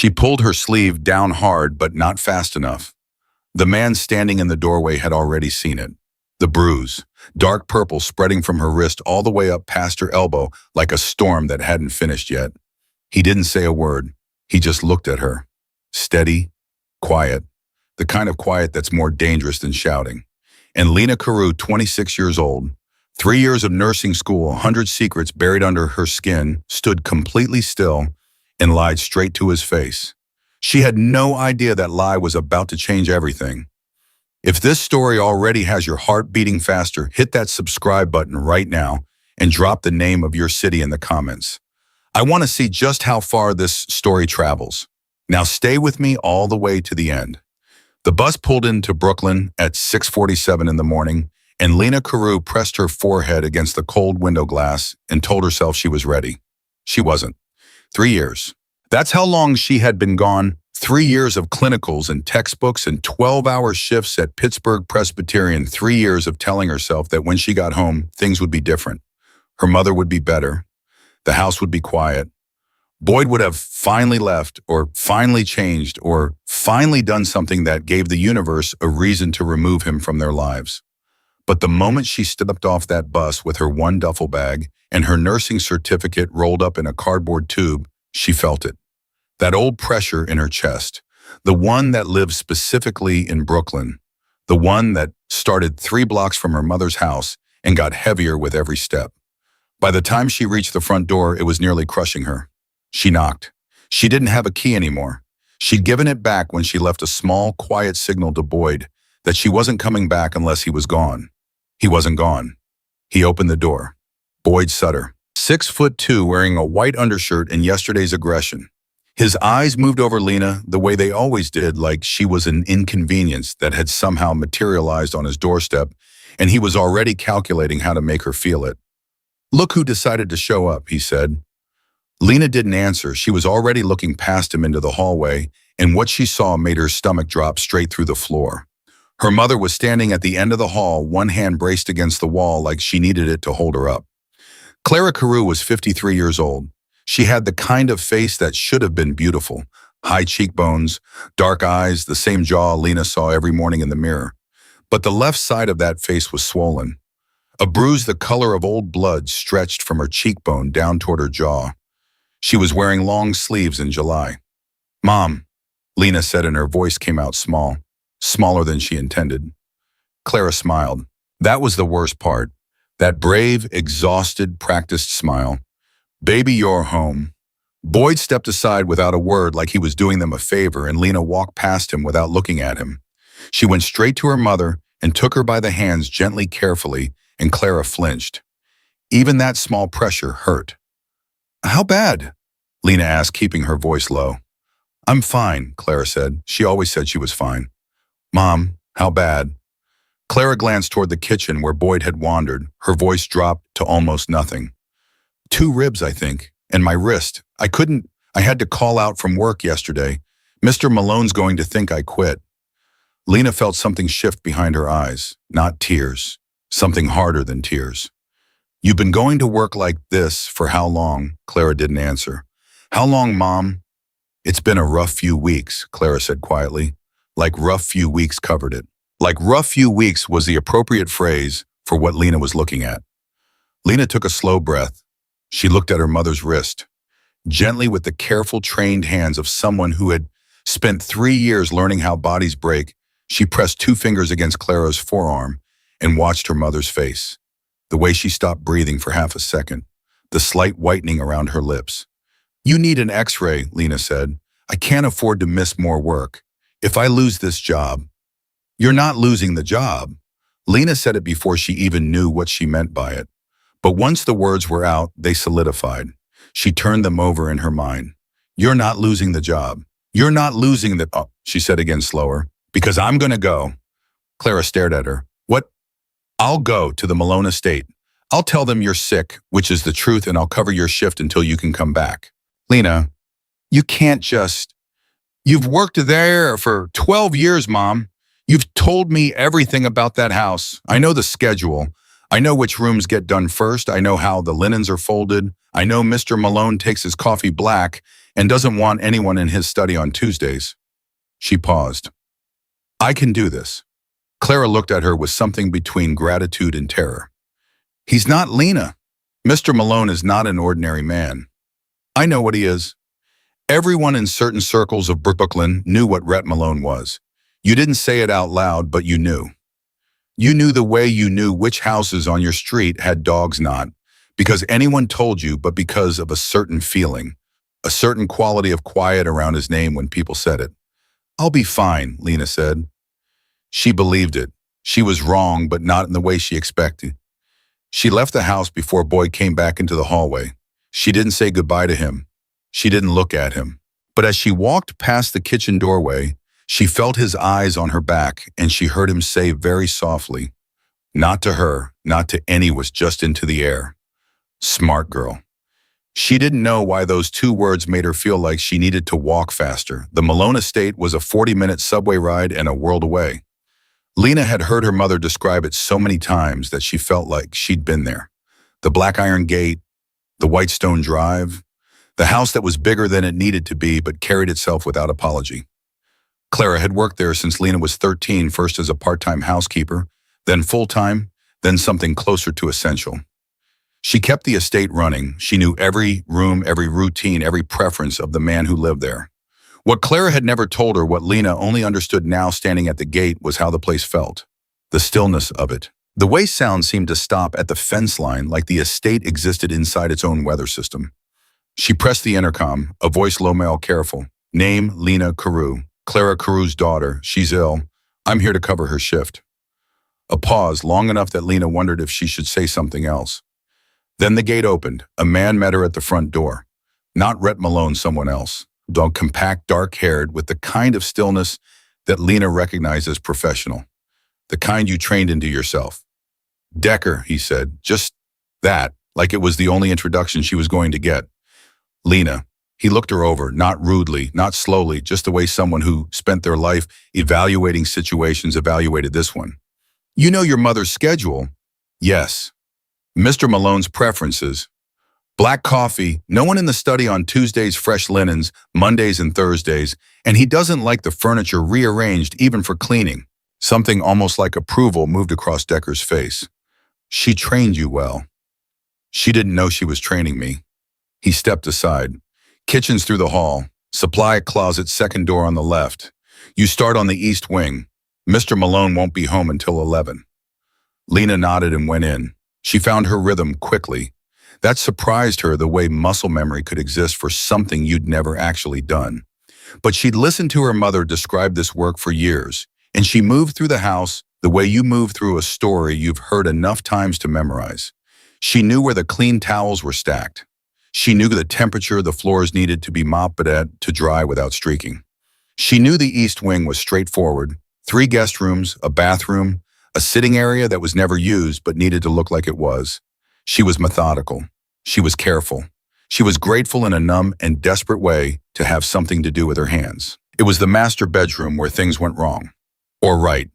She pulled her sleeve down hard, but not fast enough. The man standing in the doorway had already seen it. The bruise, dark purple spreading from her wrist all the way up past her elbow like a storm that hadn't finished yet. He didn't say a word. He just looked at her. Steady, quiet, the kind of quiet that's more dangerous than shouting. And Lena Carew, 26 years old, 3 years of nursing school, 100 secrets buried under her skin, stood completely still and lied straight to his face. She had no idea that lie was about to change everything. If this story already has your heart beating faster, hit that subscribe button right now and drop the name of your city in the comments. I want to see just how far this story travels. Now stay with me all the way to the end. The bus pulled into Brooklyn at 6:47 in the morning, and Lena Carew pressed her forehead against the cold window glass and told herself she was ready. She wasn't. 3 years. That's how long she had been gone. 3 years of clinicals and textbooks and 12-hour shifts at Pittsburgh Presbyterian. 3 years of telling herself that when she got home, things would be different. Her mother would be better. The house would be quiet. Boyd would have finally left, or finally changed, or finally done something that gave the universe a reason to remove him from their lives. But the moment she stepped off that bus with her one duffel bag and her nursing certificate rolled up in a cardboard tube, she felt it. That old pressure in her chest, the one that lived specifically in Brooklyn, the one that started 3 blocks from her mother's house and got heavier with every step. By the time she reached the front door, it was nearly crushing her. She knocked. She didn't have a key anymore. She'd given it back when she left a small, quiet signal to Boyd that she wasn't coming back unless he was gone. He wasn't gone. He opened the door. Boyd Sutter, 6'2", wearing a white undershirt and yesterday's aggression. His eyes moved over Lena the way they always did, like she was an inconvenience that had somehow materialized on his doorstep, and he was already calculating how to make her feel it. "Look who decided to show up," he said. Lena didn't answer. She was already looking past him into the hallway, and what she saw made her stomach drop straight through the floor. Her mother was standing at the end of the hall, one hand braced against the wall like she needed it to hold her up. Clara Carew was 53 years old. She had the kind of face that should have been beautiful. High cheekbones, dark eyes, the same jaw Lena saw every morning in the mirror. But the left side of that face was swollen. A bruise the color of old blood stretched from her cheekbone down toward her jaw. She was wearing long sleeves in July. "Mom," Lena said, and her voice came out small, smaller than she intended. Clara smiled. That was the worst part. That brave, exhausted, practiced smile. "Baby, you're home." Boyd stepped aside without a word, like he was doing them a favor, and Lena walked past him without looking at him. She went straight to her mother and took her by the hands gently, carefully, and Clara flinched. Even that small pressure hurt. "How bad?" Lena asked, keeping her voice low. "I'm fine," Clara said. She always said she was fine. "Mom, how bad?" Clara glanced toward the kitchen where Boyd had wandered. Her voice dropped to almost nothing. 2 ribs, I think, and my wrist. I had to call out from work yesterday. Mr. Malone's going to think I quit." Lena felt something shift behind her eyes. Not tears. Something harder than tears. "You've been going to work like this for how long?" Clara didn't answer. "How long, Mom?" "It's been a rough few weeks," Clara said quietly. Like rough few weeks covered it. Like rough few weeks was the appropriate phrase for what Lena was looking at. Lena took a slow breath. She looked at her mother's wrist. Gently, with the careful, trained hands of someone who had spent 3 years learning how bodies break, she pressed 2 fingers against Clara's forearm and watched her mother's face. The way she stopped breathing for half a second, the slight whitening around her lips. "You need an X-ray," Lena said. "I can't afford to miss more work. If I lose this job—" "You're not losing the job." Lena said it before she even knew what she meant by it. But once the words were out, they solidified. She turned them over in her mind. "You're not losing the job. You're not losing the—" "Oh," she said again slower. "Because I'm going to go." Clara stared at her. "What?" "I'll go to the Malone estate. I'll tell them you're sick, which is the truth, and I'll cover your shift until you can come back." "Lena, you can't just—" "You've worked there for 12 years, Mom. You've told me everything about that house. I know the schedule. I know which rooms get done first. I know how the linens are folded. I know Mr. Malone takes his coffee black, and doesn't want anyone in his study on Tuesdays. She paused. I can do this. Clara looked at her with something between gratitude and terror. He's not Lena. Mr. Malone is not an ordinary man. I know what he is. Everyone in certain circles of Brooklyn knew what Rhett Malone was. You didn't say it out loud, but you knew. You knew the way you knew which houses on your street had dogs not, because anyone told you, but because of a certain feeling, a certain quality of quiet around his name when people said it. I'll be fine, Lena said. She believed it. She was wrong, but not in the way she expected. She left the house before Boyd came back into the hallway. She didn't say goodbye to him. She didn't look at him. But as she walked past the kitchen doorway, she felt his eyes on her back, and she heard him say very softly, not to her, not to any, was just into the air. Smart girl. She didn't know why those two words made her feel like she needed to walk faster. The Malone estate was a 40-minute subway ride and a world away. Lena had heard her mother describe it so many times that she felt like she'd been there. The black iron gate, the white stone drive, the house that was bigger than it needed to be but carried itself without apology. Clara had worked there since Lena was 13, first as a part-time housekeeper, then full-time, then something closer to essential. She kept the estate running. She knew every room, every routine, every preference of the man who lived there. What Clara had never told her, what Lena only understood now standing at the gate, was how the place felt. The stillness of it. The way sound seemed to stop at the fence line, like the estate existed inside its own weather system. She pressed the intercom, a voice low male careful. Name, Lena Carew. Clara Carew's daughter. She's ill. I'm here to cover her shift. A pause, long enough that Lena wondered if she should say something else. Then the gate opened. A man met her at the front door. Not Rhett Malone, someone else. Dog, compact, dark-haired, with the kind of stillness that Lena recognized as professional. The kind you trained into yourself. Decker, he said. Just that, like it was the only introduction she was going to get. Lena. He looked her over, not rudely, not slowly, just the way someone who spent their life evaluating situations evaluated this one. You know your mother's schedule? Yes. Mr. Malone's preferences. Black coffee, no one in the study on Tuesdays, fresh linens, Mondays and Thursdays, and he doesn't like the furniture rearranged even for cleaning. Something almost like approval moved across Decker's face. She trained you well. She didn't know she was training me. He stepped aside. Kitchen's through the hall. Supply closet, second door on the left. You start on the east wing. Mr. Malone won't be home until 11. Lena nodded and went in. She found her rhythm quickly. That surprised her, the way muscle memory could exist for something you'd never actually done. But she'd listened to her mother describe this work for years, and she moved through the house the way you move through a story you've heard enough times to memorize. She knew where the clean towels were stacked. She knew the temperature the floors needed to be mopped at to dry without streaking. She knew the east wing was straightforward. 3 guest rooms, a bathroom, a sitting area that was never used but needed to look like it was. She was methodical. She was careful. She was grateful in a numb and desperate way to have something to do with her hands. It was the master bedroom where things went wrong. Or right,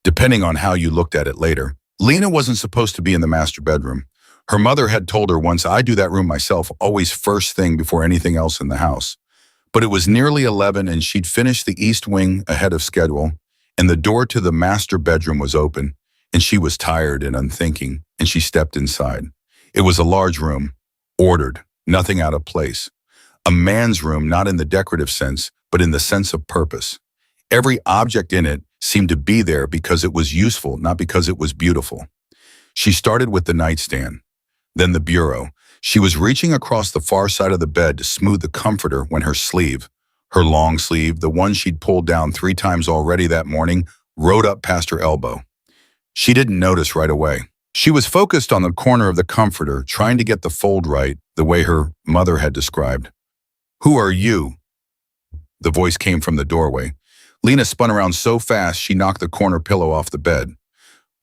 depending on how you looked at it later. Lena wasn't supposed to be in the master bedroom. Her mother had told her once, I do that room myself, always first thing before anything else in the house. But it was nearly 11 and she'd finished the east wing ahead of schedule, and the door to the master bedroom was open, and she was tired and unthinking, and she stepped inside. It was a large room, ordered, nothing out of place. A man's room, not in the decorative sense, but in the sense of purpose. Every object in it seemed to be there because it was useful, not because it was beautiful. She started with the nightstand, then the bureau. She was reaching across the far side of the bed to smooth the comforter when her sleeve, her long sleeve, the one she'd pulled down 3 times already that morning, rode up past her elbow. She didn't notice right away. She was focused on the corner of the comforter, trying to get the fold right, the way her mother had described. Who are you? The voice came from the doorway. Lena spun around so fast she knocked the corner pillow off the bed.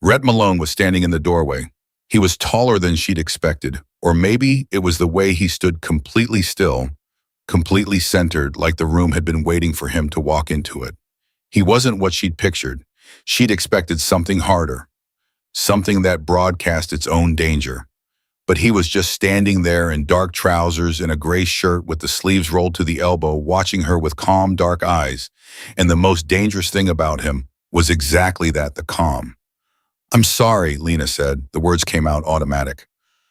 Rhett Malone was standing in the doorway. He was taller than she'd expected, or maybe it was the way he stood completely still, completely centered, like the room had been waiting for him to walk into it. He wasn't what she'd pictured. She'd expected something harder, something that broadcast its own danger. but he was just standing there in dark trousers and a gray shirt with the sleeves rolled to the elbow, watching her with calm, dark eyes. And the most dangerous thing about him was exactly that, the calm. "I'm sorry," Lena said. The words came out automatic.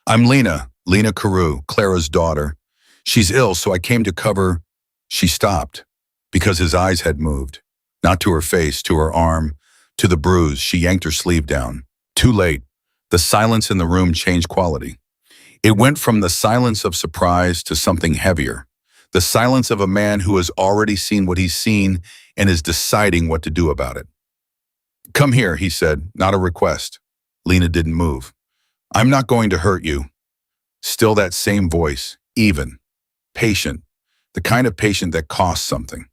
"I'm Lena Carew, Clara's daughter. She's ill, so I came to cover." She stopped because his eyes had moved. Not to her face, to her arm, to the bruise. She yanked her sleeve down. Too late. The silence in the room changed quality. It went from the silence of surprise to something heavier. The silence of a man who has already seen what he's seen and is deciding what to do about it. "Come here," he said, not a request. Lena didn't move. "I'm not going to hurt you." Still that same voice, even, patient, the kind of patient that costs something.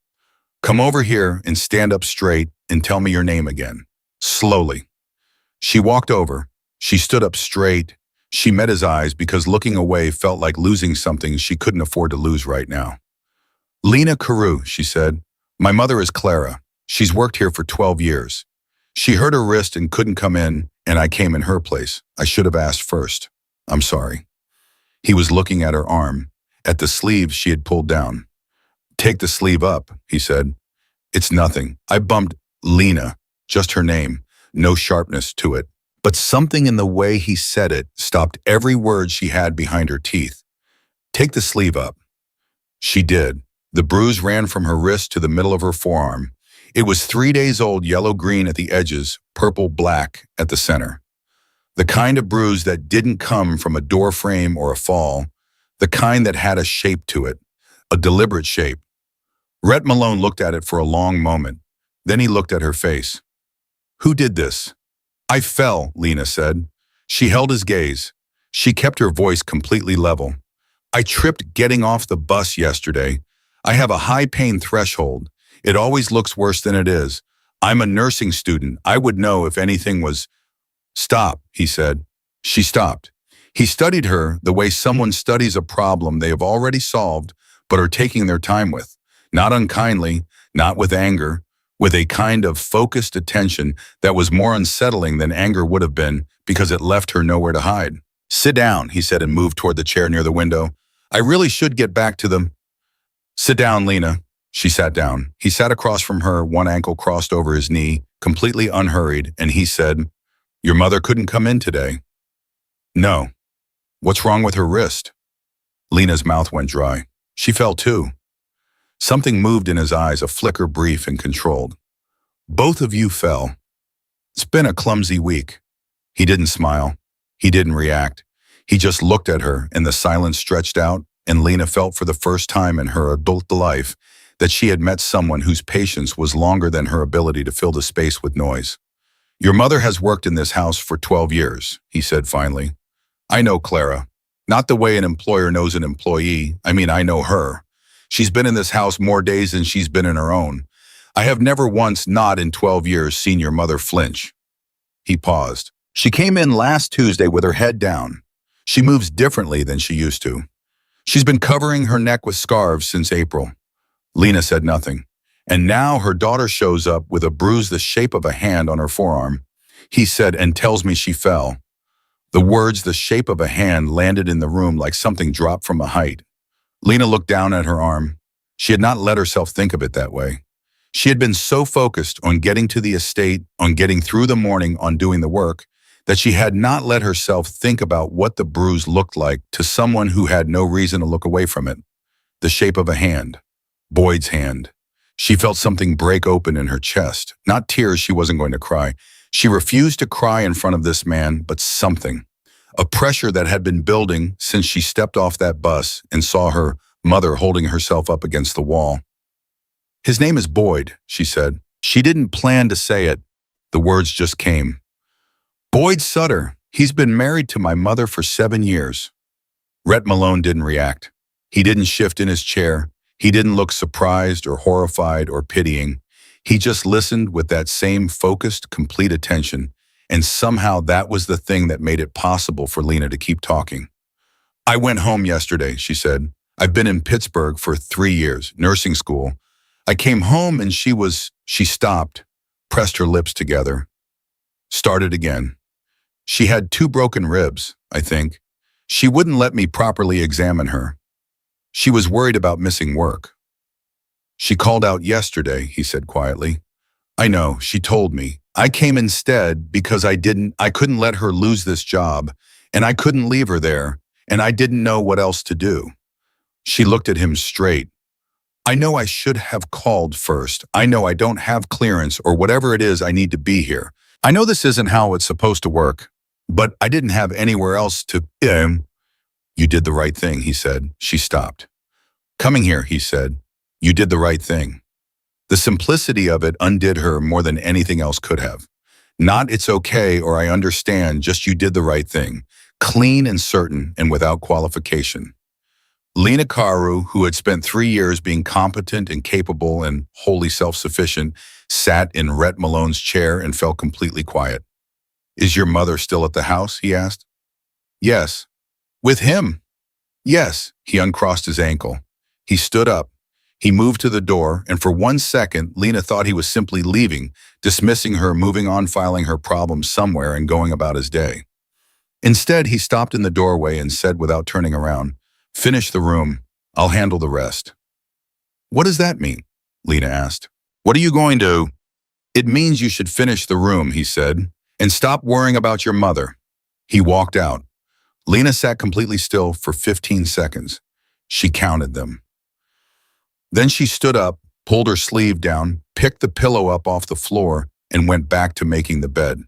"Come over here and stand up straight and tell me your name again." Slowly. She walked over. She stood up straight. She met his eyes because looking away felt like losing something she couldn't afford to lose right now. "Lena Carew," she said. "My mother is Clara. She's worked here for 12 years. She hurt her wrist and couldn't come in, and I came in her place. I should have asked first. I'm sorry." He was looking at her arm, at the sleeve she had pulled down. "Take the sleeve up," he said. "It's nothing." I bumped Lena, just her name, no sharpness to it. But something in the way he said it stopped every word she had behind her teeth. "Take the sleeve up." She did. The bruise ran from her wrist to the middle of her forearm. It was 3 days old, yellow-green at the edges, purple-black at the center. The kind of bruise that didn't come from a door frame or a fall, the kind that had a shape to it, a deliberate shape. Rhett Malone looked at it for a long moment. Then he looked at her face. "Who did this?" "I fell," Lena said. She held his gaze. She kept her voice completely level. "I tripped getting off the bus yesterday. I have a high pain threshold. It always looks worse than it is. I'm a nursing student. I would know if anything was—" "Stop," he said. She stopped. He studied her the way someone studies a problem they have already solved but are taking their time with. Not unkindly, not with anger, with a kind of focused attention that was more unsettling than anger would have been because it left her nowhere to hide. "Sit down," he said and moved toward the chair near the window. "I really should get back to them." "Sit down, Lena." She sat down. He sat across from her, one ankle crossed over his knee, completely unhurried, and he said, "Your mother couldn't come in today?" "No." "What's wrong with her wrist?" Lena's mouth went dry. She fell too. Something moved in his eyes, a flicker brief and controlled. "Both of you fell. It's been a clumsy week." He didn't smile. He didn't react. He just looked at her, and the silence stretched out, and Lena felt for the first time in her adult life that she had met someone whose patience was longer than her ability to fill the space with noise. "Your mother has worked in this house for 12 years, he said finally. "I know Clara. Not the way an employer knows an employee. I mean, I know her. She's been in this house more days than she's been in her own. I have never once, not in 12 years, seen your mother flinch." He paused. "She came in last Tuesday with her head down. She moves differently than she used to. She's been covering her neck with scarves since April." Lena said nothing. "And now her daughter shows up with a bruise the shape of a hand on her forearm," he said, "and tells me she fell." The words, "the shape of a hand," landed in the room like something dropped from a height. Lena looked down at her arm. She had not let herself think of it that way. She had been so focused on getting to the estate, on getting through the morning, on doing the work, that she had not let herself think about what the bruise looked like to someone who had no reason to look away from it. The shape of a hand. Boyd's hand. She felt something break open in her chest. Not tears, she wasn't going to cry. She refused to cry in front of this man, but something. A pressure that had been building since she stepped off that bus and saw her mother holding herself up against the wall. "His name is Boyd," she said. She didn't plan to say it. The words just came. "Boyd Sutter. He's been married to my mother for 7 years. Rhett Malone didn't react. He didn't shift in his chair. He didn't look surprised or horrified or pitying. He just listened with that same focused, complete attention, and somehow that was the thing that made it possible for Lena to keep talking. "I went home yesterday," she said. "I've been in Pittsburgh for 3 years, nursing school. I came home and she stopped, pressed her lips together, started again. She had 2 broken ribs, I think. She wouldn't let me properly examine her. She was worried about missing work. She called out yesterday, he said quietly. I know, she told me. I came instead because I couldn't let her lose this job, and I couldn't leave her there, and I didn't know what else to do. She looked at him straight. I know I should have called first. I know I don't have clearance or whatever it is I need to be here. I know this isn't how it's supposed to work, but I didn't have anywhere else to. You did the right thing, he said. She stopped. Coming here, he said. You did the right thing. The simplicity of it undid her more than anything else could have. Not it's okay or I understand, just you did the right thing. Clean and certain and without qualification. Lena Karu, who had spent 3 years being competent and capable and wholly self-sufficient, sat in Rhett Malone's chair and felt completely quiet. Is your mother still at the house? He asked. Yes. With him? Yes. He uncrossed his ankle. He stood up. He moved to the door, and for 1 second, Lena thought he was simply leaving, dismissing her, moving on, filing her problems somewhere, and going about his day. Instead, he stopped in the doorway and said without turning around, Finish the room. I'll handle the rest. What does that mean? Lena asked. What are you going to? It means you should finish the room, he said, and stop worrying about your mother. He walked out. Lena sat completely still for 15 seconds. She counted them. Then she stood up, pulled her sleeve down, picked the pillow up off the floor, and went back to making the bed.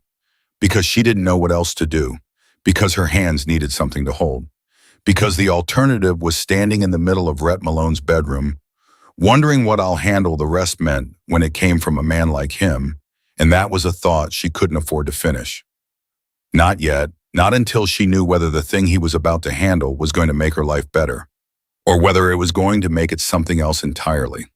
Because she didn't know what else to do. Because her hands needed something to hold. Because the alternative was standing in the middle of Rhett Malone's bedroom, wondering what I'll handle the rest meant when it came from a man like him, and that was a thought she couldn't afford to finish. Not yet, not until she knew whether the thing he was about to handle was going to make her life better, or whether it was going to make it something else entirely.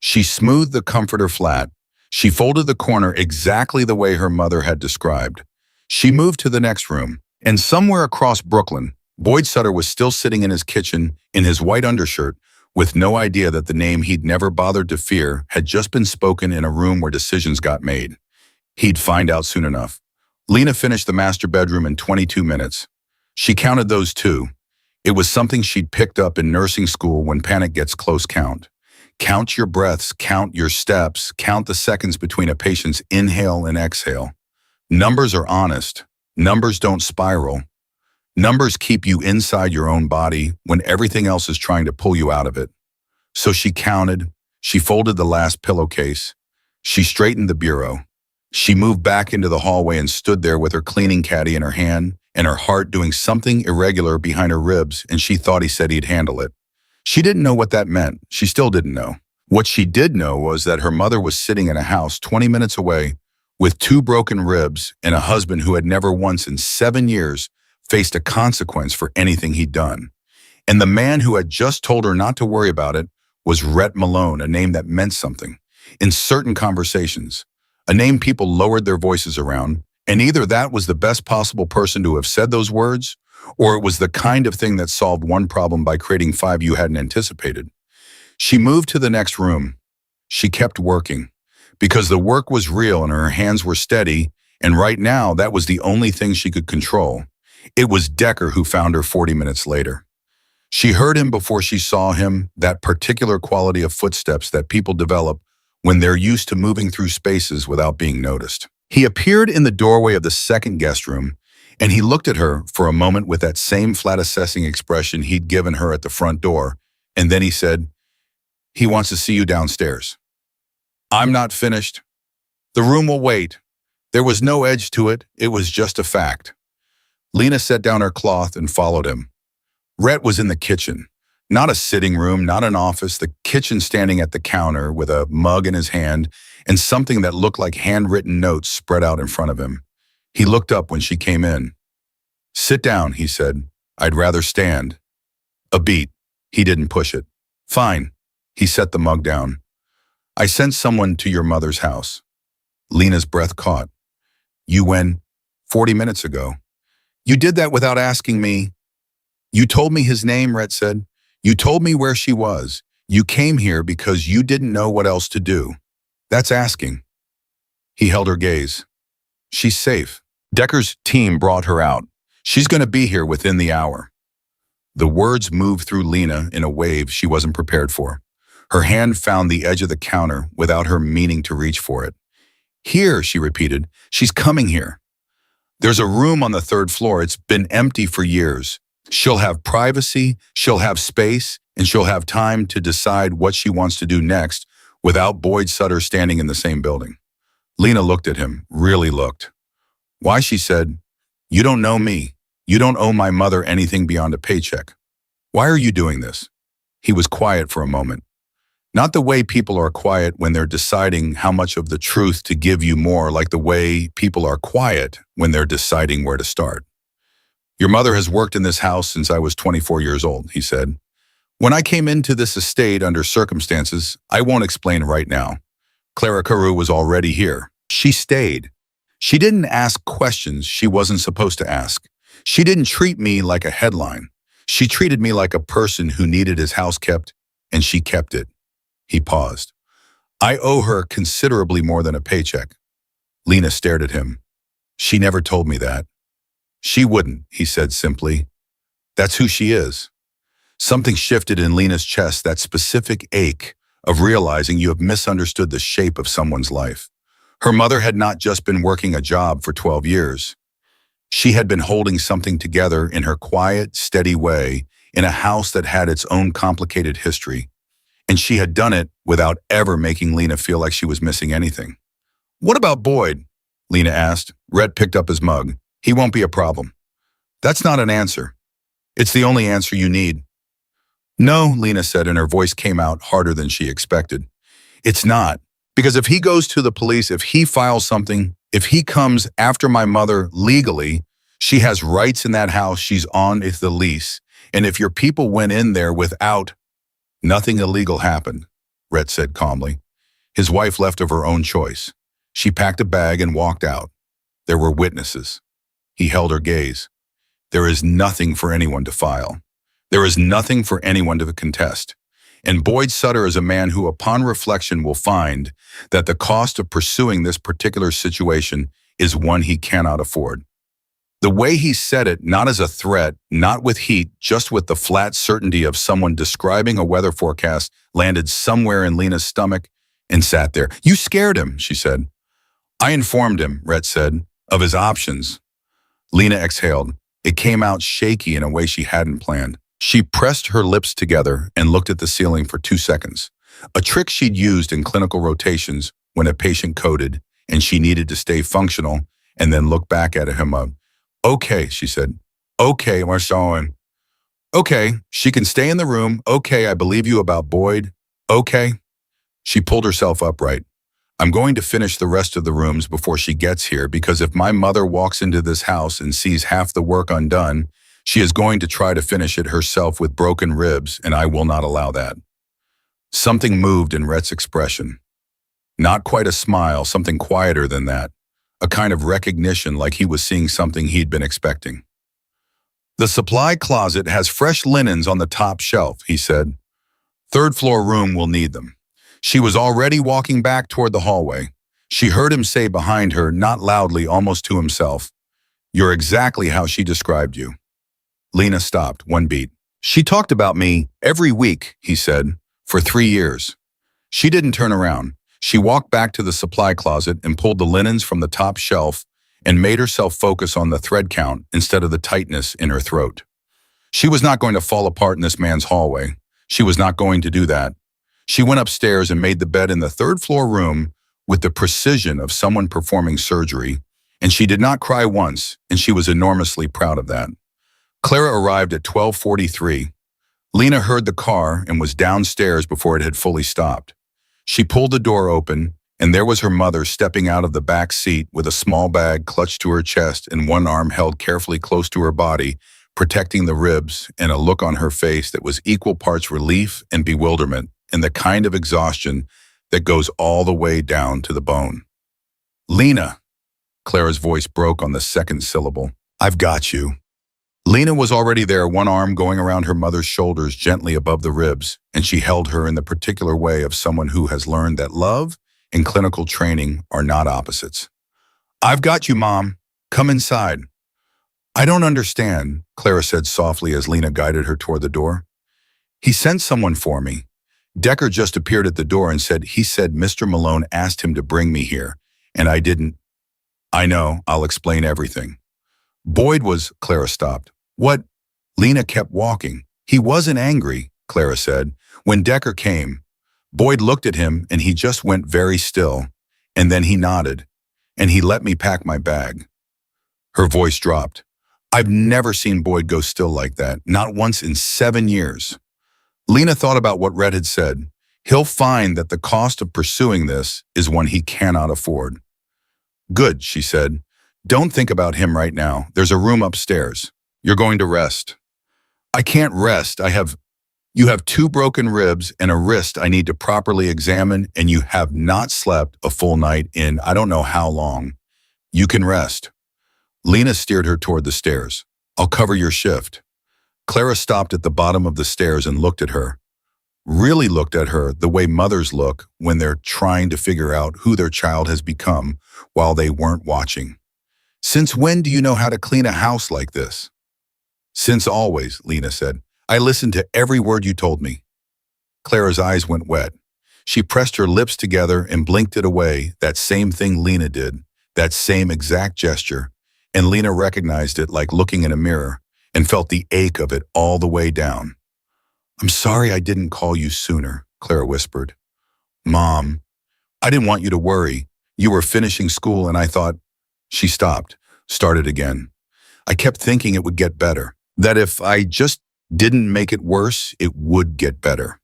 She smoothed the comforter flat. She folded the corner exactly the way her mother had described. She moved to the next room, and somewhere across Brooklyn, Boyd Sutter was still sitting in his kitchen in his white undershirt, with no idea that the name he'd never bothered to fear had just been spoken in a room where decisions got made. He'd find out soon enough. Lena finished the master bedroom in 22 minutes. She counted those too. It was something she'd picked up in nursing school when panic gets close count. Count your breaths, count your steps, count the seconds between a patient's inhale and exhale. Numbers are honest. Numbers don't spiral. Numbers keep you inside your own body when everything else is trying to pull you out of it. So she counted. She folded the last pillowcase. She straightened the bureau. She moved back into the hallway and stood there with her cleaning caddy in her hand and her heart doing something irregular behind her ribs, and she thought he said he'd handle it. She didn't know what that meant. She still didn't know. What she did know was that her mother was sitting in a house 20 minutes away with 2 broken ribs and a husband who had never once in 7 years faced a consequence for anything he'd done. And the man who had just told her not to worry about it was Rhett Malone, a name that meant something. In certain conversations, a name people lowered their voices around, and either that was the best possible person to have said those words, or it was the kind of thing that solved one problem by creating 5 you hadn't anticipated. She moved to the next room. She kept working, because the work was real and her hands were steady, and right now that was the only thing she could control. It was Decker who found her 40 minutes later. She heard him before she saw him, that particular quality of footsteps that people develop when they're used to moving through spaces without being noticed. He appeared in the doorway of the second guest room, and he looked at her for a moment with that same flat assessing expression he'd given her at the front door, and then he said, "He wants to see you downstairs." "I'm not finished. The room will wait." There was no edge to it. It was just a fact. Lena set down her cloth and followed him. Rhett was in the kitchen. Not a sitting room, not an office, the kitchen, standing at the counter with a mug in his hand and something that looked like handwritten notes spread out in front of him. He looked up when she came in. "Sit down," he said. "I'd rather stand." A beat. He didn't push it. "Fine." He set the mug down. "I sent someone to your mother's house." Lena's breath caught. "You went 40 minutes ago. You did that without asking me." "You told me his name," Rhett said. "You told me where she was. You came here because you didn't know what else to do. That's asking." He held her gaze. "She's safe. Decker's team brought her out. She's going to be here within the hour." The words moved through Lena in a wave she wasn't prepared for. Her hand found the edge of the counter without her meaning to reach for it. Here, she repeated. She's coming here. There's a room on the third floor. It's been empty for years. She'll have privacy, she'll have space, and she'll have time to decide what she wants to do next without Boyd Sutter standing in the same building. Lena looked at him, really looked. Why, she said, you don't know me. You don't owe my mother anything beyond a paycheck. Why are you doing this? He was quiet for a moment. Not the way people are quiet when they're deciding how much of the truth to give you, more like the way people are quiet when they're deciding where to start. Your mother has worked in this house since I was 24 years old, he said. When I came into this estate under circumstances I won't explain right now, Clara Carew was already here. She stayed. She didn't ask questions she wasn't supposed to ask. She didn't treat me like a headline. She treated me like a person who needed his house kept, and she kept it. He paused. I owe her considerably more than a paycheck. Lena stared at him. She never told me that. She wouldn't, he said simply. That's who she is. Something shifted in Lena's chest, that specific ache of realizing you have misunderstood the shape of someone's life. Her mother had not just been working a job for 12 years. She had been holding something together in her quiet, steady way in a house that had its own complicated history. And she had done it without ever making Lena feel like she was missing anything. What about Boyd? Lena asked. Rhett picked up his mug. He won't be a problem. That's not an answer. It's the only answer you need. No, Lena said, and her voice came out harder than she expected. It's not. Because if he goes to the police, if he files something, if he comes after my mother legally, she has rights in that house she's on with the lease. And if your people went in there without, nothing illegal happened, Rhett said calmly. His wife left of her own choice. She packed a bag and walked out. There were witnesses. He held her gaze. There is nothing for anyone to file. There is nothing for anyone to contest. And Boyd Sutter is a man who, upon reflection, will find that the cost of pursuing this particular situation is one he cannot afford. The way he said it, not as a threat, not with heat, just with the flat certainty of someone describing a weather forecast, landed somewhere in Lena's stomach and sat there. You scared him, she said. I informed him, Rhett said, of his options. Lena exhaled. It came out shaky in a way she hadn't planned. She pressed her lips together and looked at the ceiling for 2 seconds, a trick she'd used in clinical rotations when a patient coded and she needed to stay functional and then look back at him. Okay, she said. Okay, we're showing. Okay, she can stay in the room. Okay, I believe you about Boyd. Okay. She pulled herself upright. I'm going to finish the rest of the rooms before she gets here, because if my mother walks into this house and sees half the work undone, she is going to try to finish it herself with broken ribs, and I will not allow that. Something moved in Rhett's expression. Not quite a smile, something quieter than that. A kind of recognition, like he was seeing something he'd been expecting. The supply closet has fresh linens on the top shelf, he said. Third floor room will need them. She was already walking back toward the hallway. She heard him say behind her, not loudly, almost to himself, You're exactly how she described you. Lena stopped, one beat. She talked about me every week, he said, for 3 years. She didn't turn around. She walked back to the supply closet and pulled the linens from the top shelf and made herself focus on the thread count instead of the tightness in her throat. She was not going to fall apart in this man's hallway. She was not going to do that. She went upstairs and made the bed in the third floor room with the precision of someone performing surgery, and she did not cry once, and she was enormously proud of that. Clara arrived at 12:43. Lena heard the car and was downstairs before it had fully stopped. She pulled the door open, and there was her mother stepping out of the back seat with a small bag clutched to her chest and one arm held carefully close to her body, protecting the ribs, and a look on her face that was equal parts relief and bewilderment, and the kind of exhaustion that goes all the way down to the bone. Lena, Clara's voice broke on the second syllable. I've got you. Lena was already there, one arm going around her mother's shoulders gently above the ribs, and she held her in the particular way of someone who has learned that love and clinical training are not opposites. I've got you, Mom. Come inside. I don't understand, Clara said softly as Lena guided her toward the door. He sent someone for me. Decker just appeared at the door and said he said Mr. Malone asked him to bring me here, and I didn't. I know, I'll explain everything. Boyd was, Clara stopped. What? Lena kept walking. He wasn't angry, Clara said. When Decker came, Boyd looked at him and he just went very still, and then he nodded, and he let me pack my bag. Her voice dropped. I've never seen Boyd go still like that, not once in 7 years. Lena thought about what Red had said. He'll find that the cost of pursuing this is one he cannot afford. Good, she said. Don't think about him right now. There's a room upstairs. You're going to rest. I can't rest. You have 2 broken ribs and a wrist I need to properly examine, and you have not slept a full night in I don't know how long. You can rest. Lena steered her toward the stairs. I'll cover your shift. Clara stopped at the bottom of the stairs and looked at her. Really looked at her the way mothers look when they're trying to figure out who their child has become while they weren't watching. Since when do you know how to clean a house like this? Since always, Lena said. I listened to every word you told me. Clara's eyes went wet. She pressed her lips together and blinked it away, that same thing Lena did, that same exact gesture, and Lena recognized it like looking in a mirror and felt the ache of it all the way down. I'm sorry I didn't call you sooner, Clara whispered. Mom, I didn't want you to worry. You were finishing school and I thought. She stopped, started again. I kept thinking it would get better, that if I just didn't make it worse, it would get better.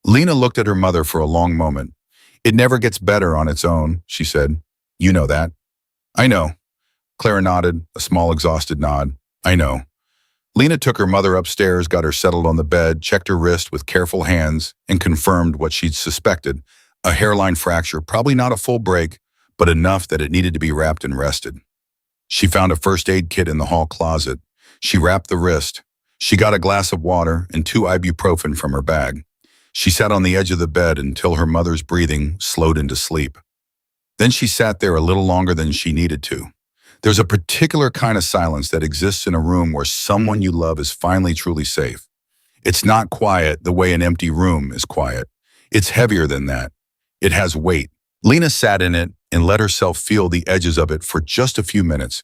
Lena looked at her mother for a long moment. It never gets better on its own, she said. You know that. I know. Clara nodded, a small exhausted nod. I know. Lena took her mother upstairs, got her settled on the bed, checked her wrist with careful hands, and confirmed what she'd suspected. A hairline fracture, probably not a full break, but enough that it needed to be wrapped and rested. She found a first aid kit in the hall closet. She wrapped the wrist. She got a glass of water and 2 ibuprofen from her bag. She sat on the edge of the bed until her mother's breathing slowed into sleep. Then she sat there a little longer than she needed to. There's a particular kind of silence that exists in a room where someone you love is finally truly safe. It's not quiet the way an empty room is quiet. It's heavier than that. It has weight. Lena sat in it and let herself feel the edges of it for just a few minutes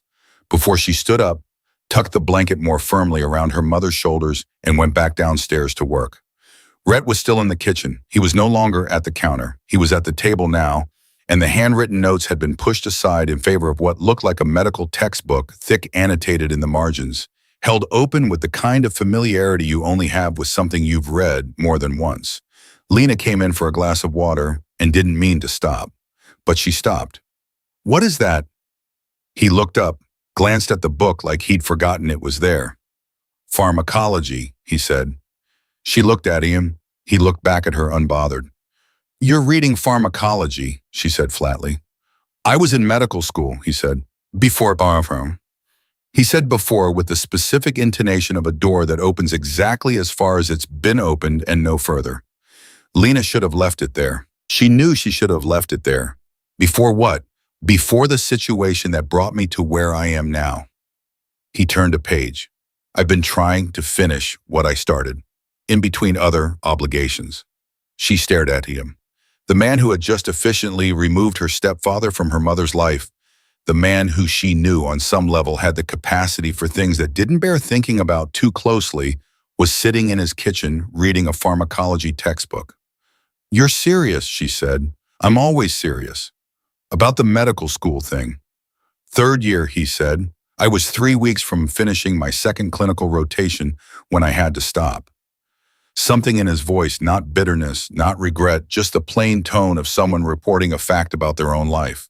before she stood up, tucked the blanket more firmly around her mother's shoulders, and went back downstairs to work. Rhett was still in the kitchen. He was no longer at the counter. He was at the table now, and the handwritten notes had been pushed aside in favor of what looked like a medical textbook, thick annotated in the margins, held open with the kind of familiarity you only have with something you've read more than once. Lena came in for a glass of water and didn't mean to stop, but she stopped. What is that? He looked up, glanced at the book like he'd forgotten it was there. Pharmacology, he said. She looked at him. He looked back at her unbothered. You're reading pharmacology, she said flatly. I was in medical school, he said. Before bathroom. He said before with the specific intonation of a door that opens exactly as far as it's been opened and no further. Lena should have left it there. She knew she should have left it there. Before what? Before the situation that brought me to where I am now. He turned a page. I've been trying to finish what I started, in between other obligations. She stared at him. The man who had just efficiently removed her stepfather from her mother's life, the man who she knew on some level had the capacity for things that didn't bear thinking about too closely, was sitting in his kitchen reading a pharmacology textbook. You're serious, she said. I'm always serious. About the medical school thing. 3rd year, he said. I was 3 weeks from finishing my 2nd clinical rotation when I had to stop. Something in his voice, not bitterness, not regret, just the plain tone of someone reporting a fact about their own life.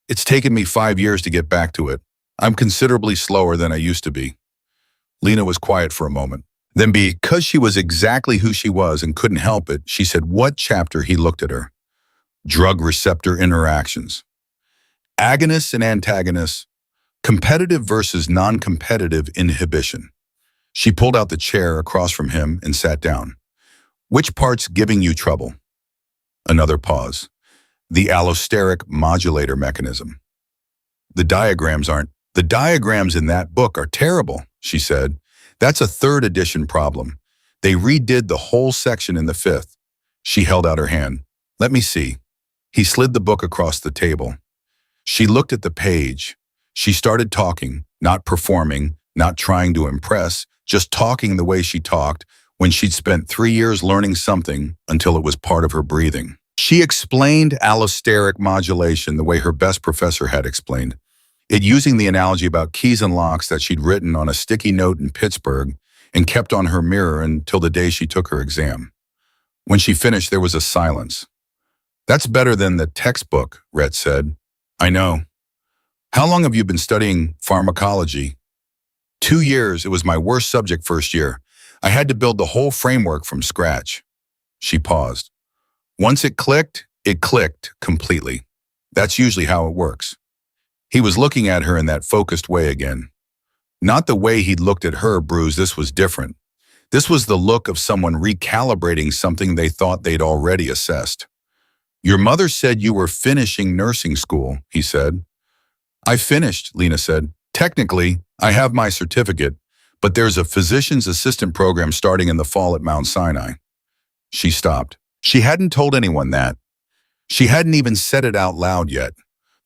It's taken me 5 years to get back to it. I'm considerably slower than I used to be. Lena was quiet for a moment. Then, because she was exactly who she was and couldn't help it, she said, what chapter? He looked at her. Drug receptor interactions. Agonists and antagonists. Competitive versus non-competitive inhibition. She pulled out the chair across from him and sat down. Which part's giving you trouble? Another pause. The allosteric modulator mechanism. The diagrams aren't The diagrams in that book are terrible, she said. That's a third edition problem. They redid the whole section in the fifth. She held out her hand. Let me see. He slid the book across the table. She looked at the page. She started talking, not performing, not trying to impress, just talking the way she talked when she'd spent 3 years learning something until it was part of her breathing. She explained allosteric modulation the way her best professor had explained it, using the analogy about keys and locks that she'd written on a sticky note in Pittsburgh and kept on her mirror until the day she took her exam. When she finished, there was a silence. That's better than the textbook, Rhett said. I know. How long have you been studying pharmacology? 2 years. It was my worst subject first year. I had to build the whole framework from scratch. She paused. Once it clicked completely. That's usually how it works. He was looking at her in that focused way again. Not the way he'd looked at her, Bruce. This was different. This was the look of someone recalibrating something they thought they'd already assessed. Your mother said you were finishing nursing school, he said. I finished, Lena said. Technically, I have my certificate, but there's a physician's assistant program starting in the fall at Mount Sinai. She stopped. She hadn't told anyone that. She hadn't even said it out loud yet.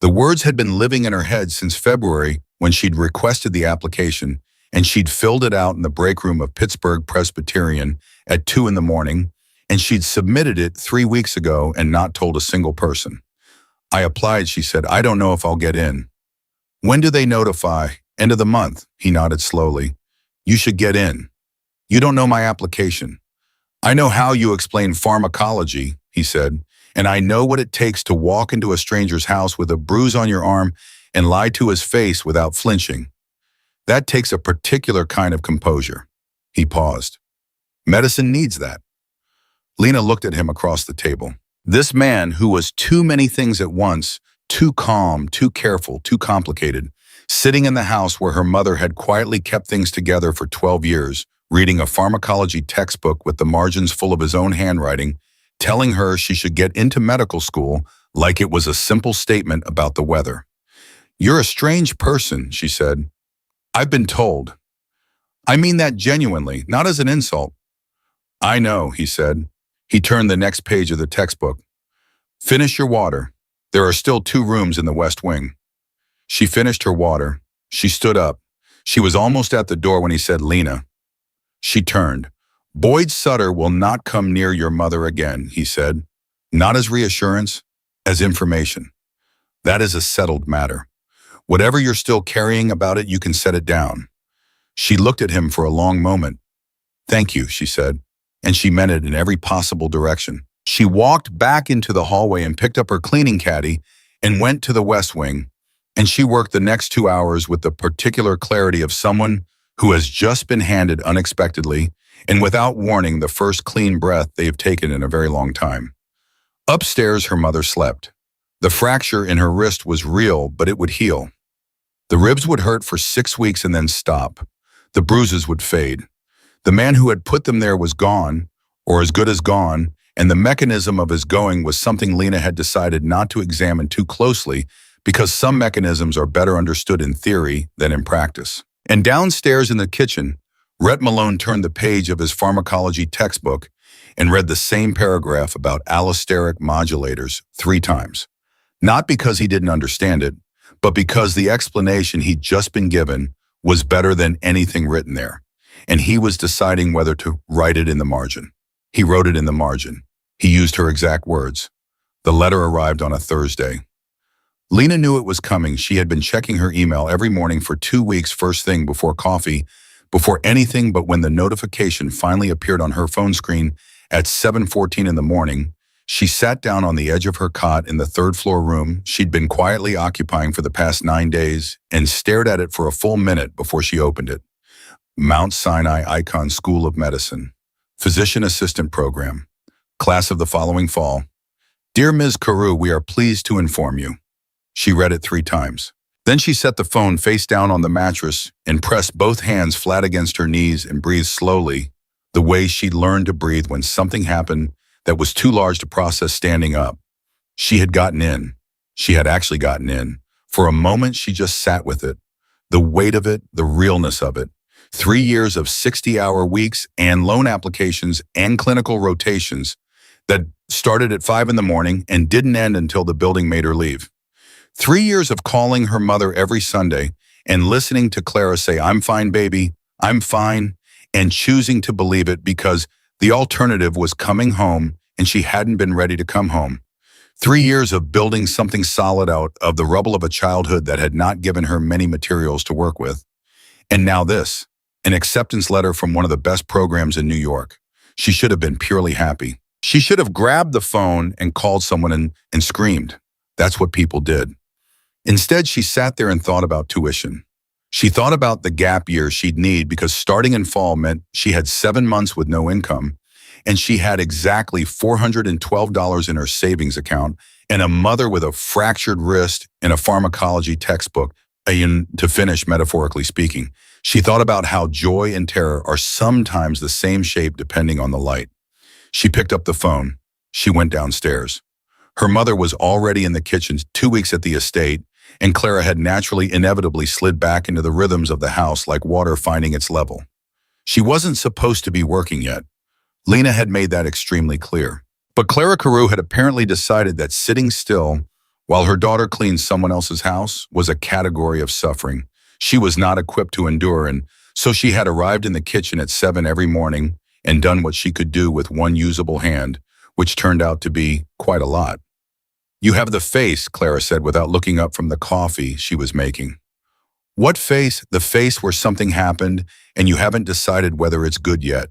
The words had been living in her head since February when she'd requested the application, and she'd filled it out in the break room of Pittsburgh Presbyterian at 2 a.m, and she'd submitted it 3 weeks ago and not told a single person. I applied, she said. I don't know if I'll get in. When do they notify? End of the month, he nodded slowly. You should get in. You don't know my application. I know how you explain pharmacology, he said, and I know what it takes to walk into a stranger's house with a bruise on your arm and lie to his face without flinching. That takes a particular kind of composure. He paused. Medicine needs that. Lena looked at him across the table. This man who was too many things at once, too calm, too careful, too complicated, sitting in the house where her mother had quietly kept things together for 12 years, reading a pharmacology textbook with the margins full of his own handwriting, telling her she should get into medical school like it was a simple statement about the weather. You're a strange person, she said. I've been told. I mean that genuinely, not as an insult. I know, he said. He turned the next page of the textbook. Finish your water. There are still 2 rooms in the West Wing. She finished her water. She stood up. She was almost at the door when he said, Lena. She turned. Boyd Sutter will not come near your mother again, he said. Not as reassurance, as information. That is a settled matter. Whatever you're still carrying about it, you can set it down. She looked at him for a long moment. Thank you, she said, and she meant it in every possible direction. She walked back into the hallway and picked up her cleaning caddy and went to the West Wing, and she worked the next 2 hours with the particular clarity of someone who has just been handed unexpectedly and without warning the first clean breath they have taken in a very long time. Upstairs, her mother slept. The fracture in her wrist was real, but it would heal. The ribs would hurt for 6 weeks and then stop. The bruises would fade. The man who had put them there was gone, or as good as gone, and the mechanism of his going was something Lena had decided not to examine too closely because some mechanisms are better understood in theory than in practice. And downstairs in the kitchen, Rhett Malone turned the page of his pharmacology textbook and read the same paragraph about allosteric modulators 3 times. Not because he didn't understand it, but because the explanation he'd just been given was better than anything written there, and he was deciding whether to write it in the margin. He wrote it in the margin. He used her exact words. The letter arrived on a Thursday. Lena knew it was coming. She had been checking her email every morning for 2 weeks first thing before coffee, before anything, but when the notification finally appeared on her phone screen at 7:14 in the morning, she sat down on the edge of her cot in the 3rd-floor room she'd been quietly occupying for the past 9 days and stared at it for a full minute before she opened it. Mount Sinai Icon School of Medicine. Physician Assistant Program. Class of the following fall. Dear Ms. Carew, we are pleased to inform you. She read it 3 times. Then she set the phone face down on the mattress and pressed both hands flat against her knees and breathed slowly, the way she'd learned to breathe when something happened that was too large to process standing up. She had gotten in. She had actually gotten in. For a moment, she just sat with it, The weight of it, the realness of it. 3 years of 60-hour weeks and loan applications and clinical rotations that started at 5 in the morning and didn't end until the building made her leave. 3 years of calling her mother every Sunday and listening to Clara say, "I'm fine, baby, I'm fine," and choosing to believe it because the alternative was coming home and she hadn't been ready to come home. 3 years of building something solid out of the rubble of a childhood that had not given her many materials to work with. And now this, an acceptance letter from one of the best programs in New York. She should have been purely happy. She should have grabbed the phone and called someone and screamed. That's what people did. Instead, she sat there and thought about tuition. She thought about the gap year she'd need because starting in fall meant she had 7 months with no income, and she had exactly $412 in her savings account and a mother with a fractured wrist and a pharmacology textbook, to finish, metaphorically speaking. She thought about how joy and terror are sometimes the same shape depending on the light. She picked up the phone. She went downstairs. Her mother was already in the kitchen 2 weeks at the estate, and Clara had naturally, inevitably slid back into the rhythms of the house like water finding its level. She wasn't supposed to be working yet. Lena had made that extremely clear. But Clara Carew had apparently decided that sitting still while her daughter cleaned someone else's house was a category of suffering she was not equipped to endure, and so she had arrived in the kitchen at 7 every morning and done what she could do with one usable hand, which turned out to be quite a lot. "You have the face," Clara said without looking up from the coffee she was making. "What face?" "The face where something happened and you haven't decided whether it's good yet."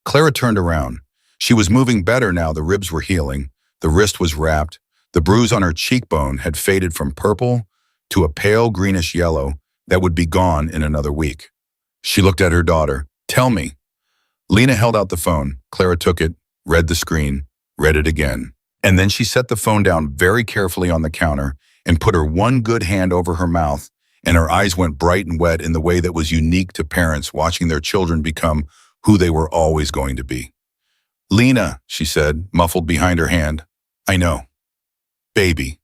Clara turned around. She was moving better now. The ribs were healing. The wrist was wrapped. The bruise on her cheekbone had faded from purple to a pale greenish yellow that would be gone in another week. She looked at her daughter. "Tell me." Lena held out the phone. Clara took it, read the screen, read it again. And then she set the phone down very carefully on the counter and put her one good hand over her mouth, and her eyes went bright and wet in the way that was unique to parents watching their children become who they were always going to be. "Lena," she said, muffled behind her hand. "I know. Baby."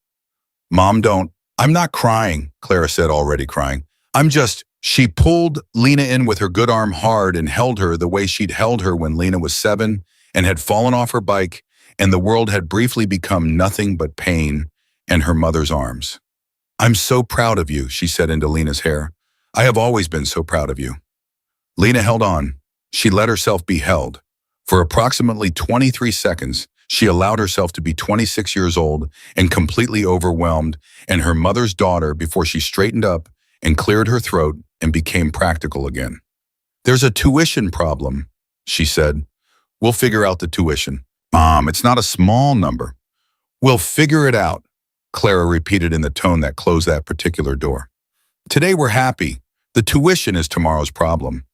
"Mom, don't." "I'm not crying," Clara said, already crying. "I'm just..." She pulled Lena in with her good arm hard and held her the way she'd held her when Lena was 7 and had fallen off her bike, and the world had briefly become nothing but pain and her mother's arms. "I'm so proud of you," she said into Lena's hair. "I have always been so proud of you." Lena held on. She let herself be held. For approximately 23 seconds, she allowed herself to be 26 years old and completely overwhelmed and her mother's daughter before she straightened up and cleared her throat and became practical again. "There's a tuition problem," she said. "We'll figure out the tuition." "Mom, it's not a small number." "We'll figure it out," Clara repeated in the tone that closed that particular door. "Today we're happy. The tuition is tomorrow's problem."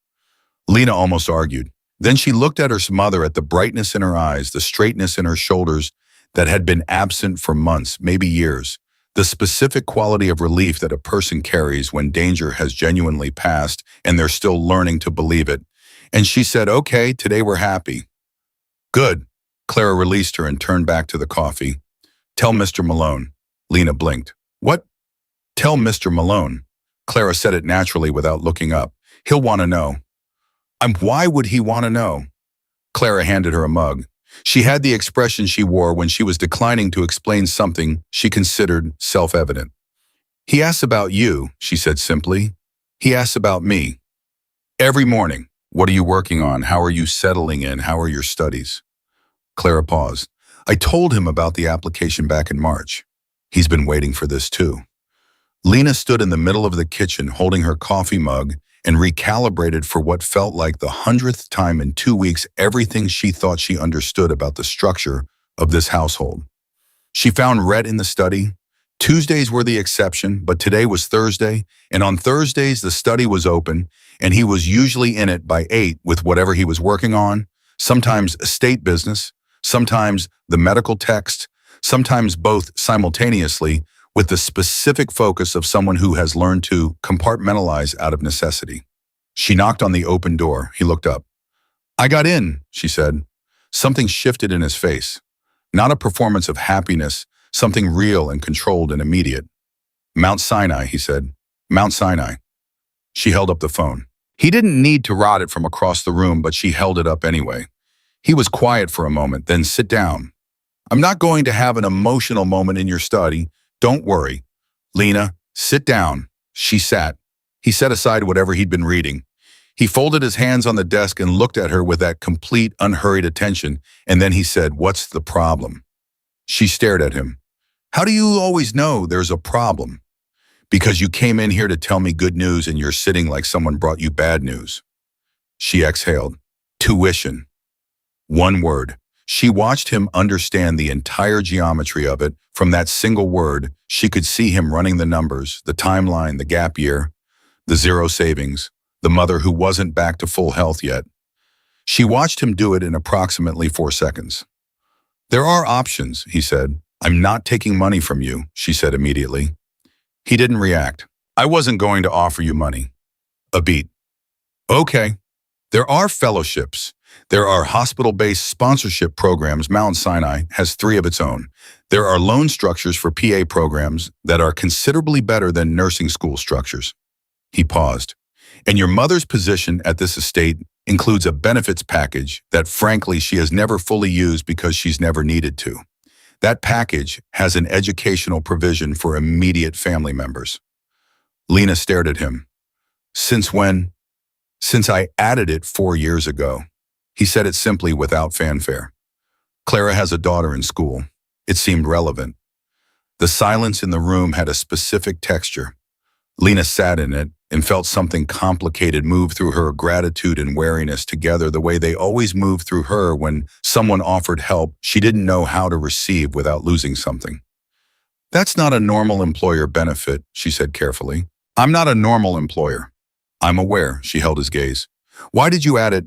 Lena almost argued. Then she looked at her mother, at the brightness in her eyes, the straightness in her shoulders that had been absent for months, maybe years, the specific quality of relief that a person carries when danger has genuinely passed and they're still learning to believe it. And she said, "Okay, today we're happy." "Good." Clara released her and turned back to the coffee. "Tell Mr. Malone." Lena blinked. "What?" "Tell Mr. Malone." Clara said it naturally without looking up. "He'll want to know." Why would he want to know?" Clara handed her a mug. She had the expression she wore when she was declining to explain something she considered self-evident. "He asks about you," she said simply. "He asks about me. Every morning. What are you working on? How are you settling in? How are your studies?" Clara paused. "I told him about the application back in March. He's been waiting for this too." Lena stood in the middle of the kitchen holding her coffee mug and recalibrated for what felt like the 100th time in 2 weeks everything she thought she understood about the structure of this household. She found Rhett in the study. Tuesdays were the exception, but today was Thursday, and on Thursdays the study was open, and he was usually in it by 8 with whatever he was working on, sometimes estate business, sometimes the medical text, sometimes both simultaneously, with the specific focus of someone who has learned to compartmentalize out of necessity. She knocked on the open door. He looked up. "I got in," she said. Something shifted in his face. Not a performance of happiness, something real and controlled and immediate. "Mount Sinai," he said. "Mount Sinai." She held up the phone. He didn't need to rot it from across the room, but she held it up anyway. He was quiet for a moment, then sit down. I'm not going to have an emotional moment in your study. Don't worry. Lena, sit down. She sat. He set aside whatever he'd been reading. He folded his hands on the desk and looked at her with that complete, unhurried attention, and then he said, "What's the problem?" She stared at him. "How do you always know there's a problem?" "Because you came in here to tell me good news and you're sitting like someone brought you bad news." She exhaled. Tuition. One word. She watched him understand the entire geometry of it. From that single word, she could see him running the numbers, the timeline, the gap year, the zero savings, the mother who wasn't back to full health yet. She watched him do it in approximately 4 seconds. "There are options," he said. "I'm not taking money from you," she said immediately. He didn't react. "I wasn't going to offer you money." A beat. "Okay. There are fellowships. There are hospital-based sponsorship programs. Mount Sinai has 3 of its own. There are loan structures for PA programs that are considerably better than nursing school structures." He paused. "And your mother's position at this estate includes a benefits package that frankly she has never fully used because she's never needed to. That package has an educational provision for immediate family members." Lena stared at him. "Since when?" "Since I added it 4 years ago." He said it simply without fanfare. "Clara has a daughter in school." It seemed relevant. The silence in the room had a specific texture. Lena sat in it and felt something complicated move through her, gratitude and wariness together the way they always moved through her when someone offered help she didn't know how to receive without losing something. "That's not a normal employer benefit," she said carefully. "I'm not a normal employer." "I'm aware," she held his gaze. "Why did you add it?"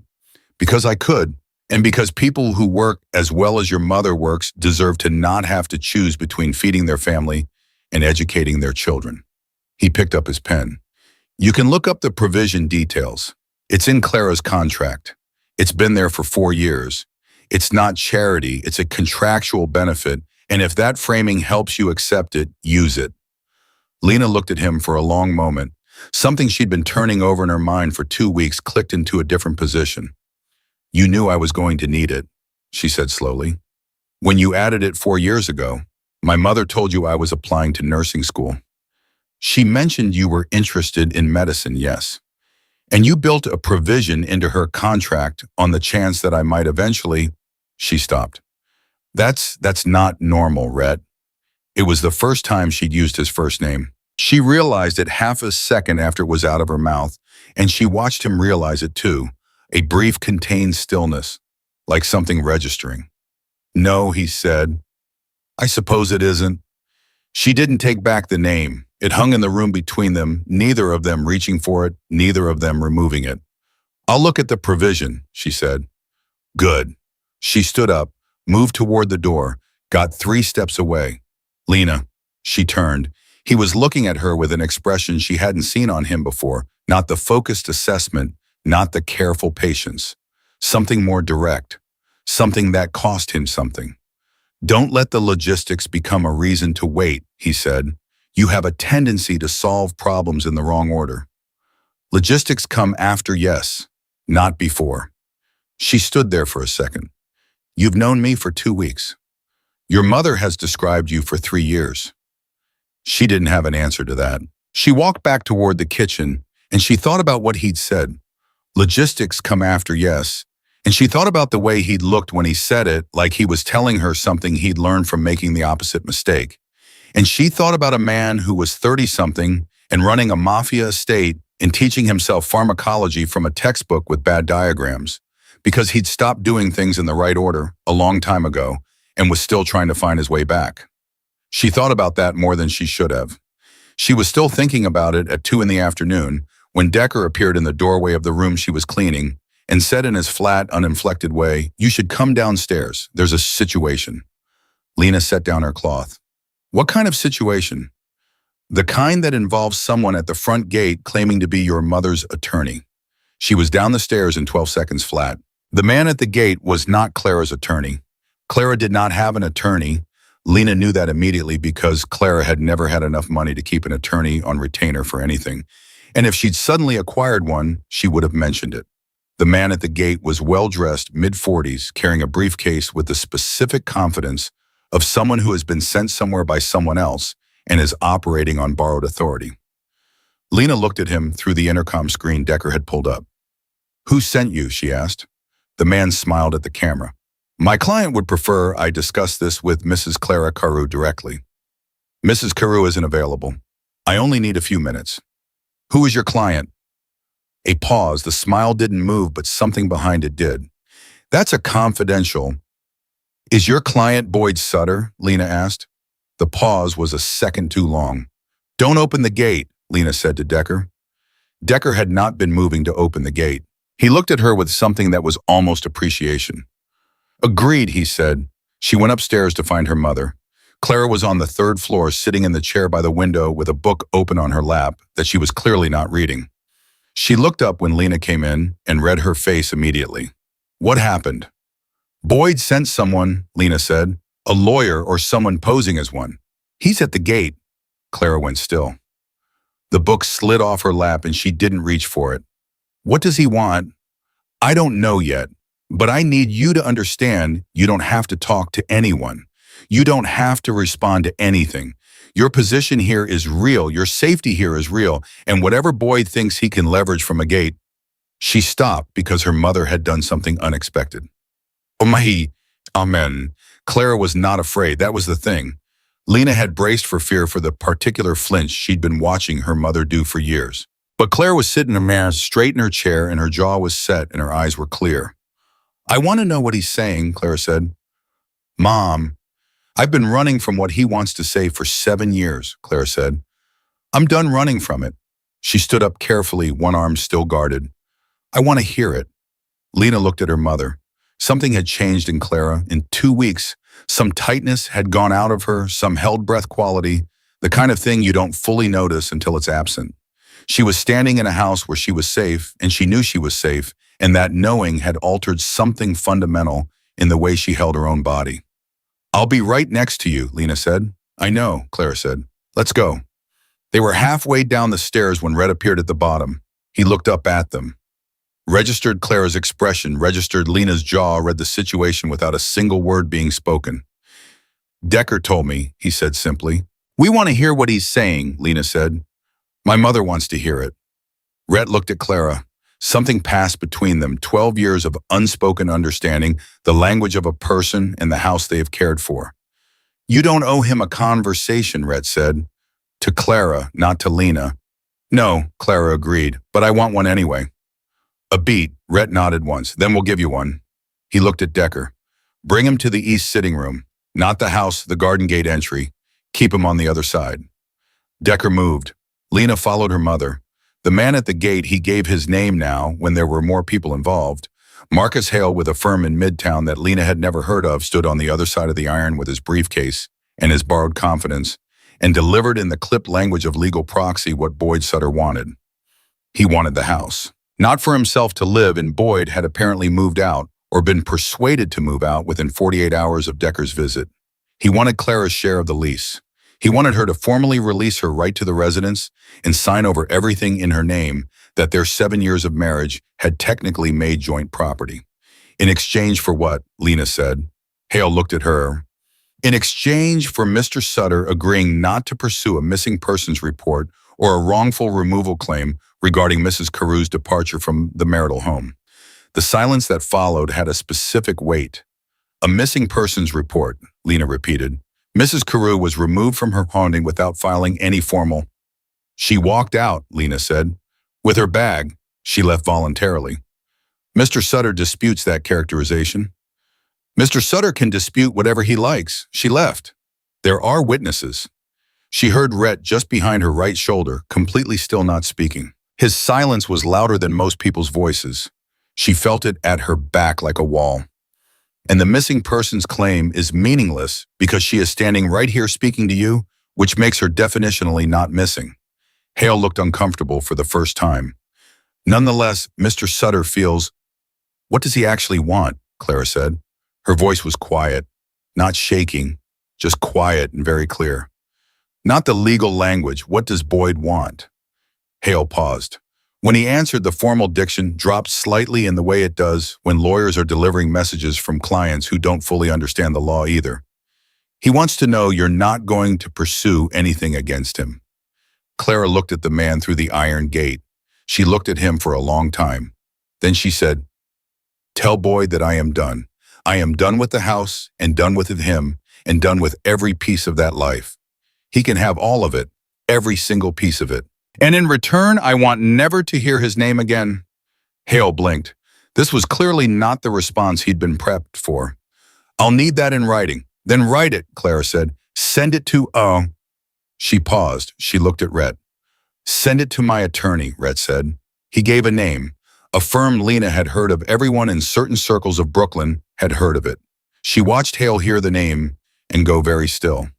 "Because I could, and because people who work as well as your mother works deserve to not have to choose between feeding their family and educating their children." He picked up his pen. "You can look up the provision details. It's in Clara's contract. It's been there for 4 years. It's not charity, it's a contractual benefit, and if that framing helps you accept it, use it." Lena looked at him for a long moment. Something she'd been turning over in her mind for 2 weeks clicked into a different position. "You knew I was going to need it," she said slowly. "When you added it 4 years ago, my mother told you I was applying to nursing school. She mentioned you were interested in medicine, yes. And you built a provision into her contract on the chance that I might eventually—" She stopped. That's not normal, Rhett." It was the first time she'd used his first name. She realized it half a second after it was out of her mouth, and she watched him realize it too. A brief contained stillness, like something registering. "No," he said. "I suppose it isn't." She didn't take back the name. It hung in the room between them, neither of them reaching for it, neither of them removing it. "I'll look at the provision," she said. "Good." She stood up, moved toward the door, got 3 steps away. "Lena." She turned. He was looking at her with an expression she hadn't seen on him before, not the focused assessment, not the careful patience. Something more direct, something that cost him something. "Don't let the logistics become a reason to wait," he said. "You have a tendency to solve problems in the wrong order. Logistics come after yes, not before." She stood there for a second. "You've known me for 2 weeks. Your mother has described you for 3 years." She didn't have an answer to that. She walked back toward the kitchen, and she thought about what he'd said. Logistics come after yes. And she thought about the way he'd looked when he said it, like he was telling her something he'd learned from making the opposite mistake. And she thought about a man who was 30-something and running a Mafia estate and teaching himself pharmacology from a textbook with bad diagrams, because he'd stopped doing things in the right order a long time ago and was still trying to find his way back. She thought about that more than she should have. She was still thinking about it at 2 in the afternoon when Decker appeared in the doorway of the room she was cleaning and said in his flat, uninflected way, "You should come downstairs. There's a situation." Lena set down her cloth. "What kind of situation?" "The kind that involves someone at the front gate claiming to be your mother's attorney." She was down the stairs in 12 seconds flat. The man at the gate was not Clara's attorney. Clara did not have an attorney. Lena knew that immediately because Clara had never had enough money to keep an attorney on retainer for anything. And if she'd suddenly acquired one, she would have mentioned it. The man at the gate was well-dressed, mid-40s, carrying a briefcase with the specific confidence of someone who has been sent somewhere by someone else and is operating on borrowed authority. Lena looked at him through the intercom screen Decker had pulled up. "Who sent you?" she asked. The man smiled at the camera. "My client would prefer I discuss this with Mrs. Clara Carew directly. Mrs. Carew isn't available. I only need a few minutes." "Who is your client?" A pause. The smile didn't move, but something behind it did. "That's a confidential." "Is your client Boyd Sutter?" Lena asked. The pause was a second too long. "Don't open the gate," Lena said to Decker. Decker had not been moving to open the gate. He looked at her with something that was almost appreciation. "Agreed," he said. She went upstairs to find her mother. Clara was on the third floor, sitting in the chair by the window with a book open on her lap that she was clearly not reading. She looked up when Lena came in and read her face immediately. "What happened?" "Boyd sent someone," Lena said. "A lawyer or someone posing as one. He's at the gate." Clara went still. The book slid off her lap and she didn't reach for it. "What does he want?" "I don't know yet, but I need you to understand you don't have to talk to anyone. You don't have to respond to anything. Your position here is real, your safety here is real, and whatever Boyd thinks he can leverage from a gate." She stopped because her mother had done something unexpected. "Oh my, amen." Clara was not afraid, that was the thing. Lena had braced for fear for the particular flinch she'd been watching her mother do for years. But Claire was sitting straight in her chair and her jaw was set and her eyes were clear. "I want to know what he's saying," Clara said. "Mom, I've been running from what he wants to say for 7 years," Clara said. "I'm done running from it." She stood up carefully, one arm still guarded. "I want to hear it." Lena looked at her mother. Something had changed in Clara. In 2 weeks, some tightness had gone out of her, some held breath quality, the kind of thing you don't fully notice until it's absent. She was standing in a house where she was safe, and she knew she was safe, and that knowing had altered something fundamental in the way she held her own body. "I'll be right next to you," Lena said. "I know," Clara said. "Let's go." They were halfway down the stairs when Red appeared at the bottom. He looked up at them. Registered Clara's expression, registered Lena's jaw, read the situation without a single word being spoken. "Decker told me," he said simply. "We want to hear what he's saying," Lena said. "My mother wants to hear it." Rhett looked at Clara. Something passed between them, 12 years of unspoken understanding, the language of a person and the house they have cared for. "You don't owe him a conversation," Rhett said. To Clara, not to Lena. "No," Clara agreed, "but I want one anyway." "A beat," Rhett nodded once. "Then we'll give you one." He looked at Decker. "Bring him to the east sitting room. Not the house, the garden gate entry. Keep him on the other side." Decker moved. Lena followed her mother. The man at the gate, he gave his name now when there were more people involved. Marcus Hale, with a firm in Midtown that Lena had never heard of, stood on the other side of the iron with his briefcase and his borrowed confidence, and delivered in the clipped language of legal proxy what Boyd Sutter wanted. He wanted the house. Not for himself to live, and Boyd had apparently moved out, or been persuaded to move out within 48 hours of Decker's visit. He wanted Clara's share of the lease. He wanted her to formally release her right to the residence and sign over everything in her name that their 7 years of marriage had technically made joint property. In exchange for what? Lena said. Hale looked at her. In exchange for Mr. Sutter agreeing not to pursue a missing persons report or a wrongful removal claim regarding Mrs. Carew's departure from the marital home. The silence that followed had a specific weight. "A missing persons report," Lena repeated. "Mrs. Carew was removed from her haunting without filing any formal." "She walked out," Lena said. "With her bag. She left voluntarily." "Mr. Sutter disputes that characterization." "Mr. Sutter can dispute whatever he likes. She left. There are witnesses." She heard Rhett just behind her right shoulder, completely still not speaking. His silence was louder than most people's voices. She felt it at her back like a wall. "And the missing persons claim is meaningless because she is standing right here speaking to you, which makes her definitionally not missing." Hale looked uncomfortable for the first time. "Nonetheless, Mr. Sutter feels—" "What does he actually want?" Clara said. Her voice was quiet, not shaking, just quiet and very clear. "Not the legal language. What does Boyd want?" Hale paused. When he answered, the formal diction dropped slightly in the way it does when lawyers are delivering messages from clients who don't fully understand the law either. He wants to know you're not going to pursue anything against him. Clara looked at the man through the iron gate. She looked at him for a long time. Then she said, "Tell Boyd that I am done. I am done with the house and done with him and done with every piece of that life. He can have all of it, every single piece of it. And in return, I want never to hear his name again." Hale blinked. This was clearly not the response he'd been prepped for. "I'll need that in writing." "Then write it," Clara said. "Send it to, She paused. She looked at Rhett. "Send it to my attorney," Rhett said. He gave a name. A firm Lena had heard of. Everyone in certain circles of Brooklyn had heard of it. She watched Hale hear the name and go very still.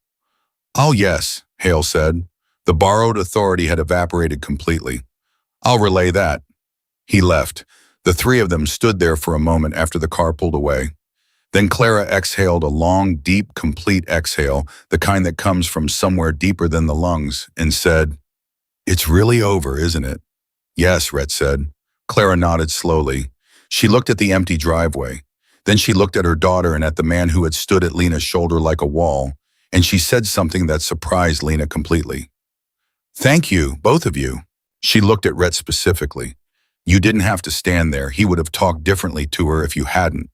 "Oh, yes," Hale said. The borrowed authority had evaporated completely. "I'll relay that." He left. The three of them stood there for a moment after the car pulled away. Then Clara exhaled a long, deep, complete exhale, the kind that comes from somewhere deeper than the lungs, and said, "It's really over, isn't it?" "Yes," Rhett said. Clara nodded slowly. She looked at the empty driveway. Then she looked at her daughter and at the man who had stood at Lena's shoulder like a wall, and she said something that surprised Lena completely. "Thank you, both of you." She looked at Rhett specifically. "You didn't have to stand there. He would have talked differently to her if you hadn't."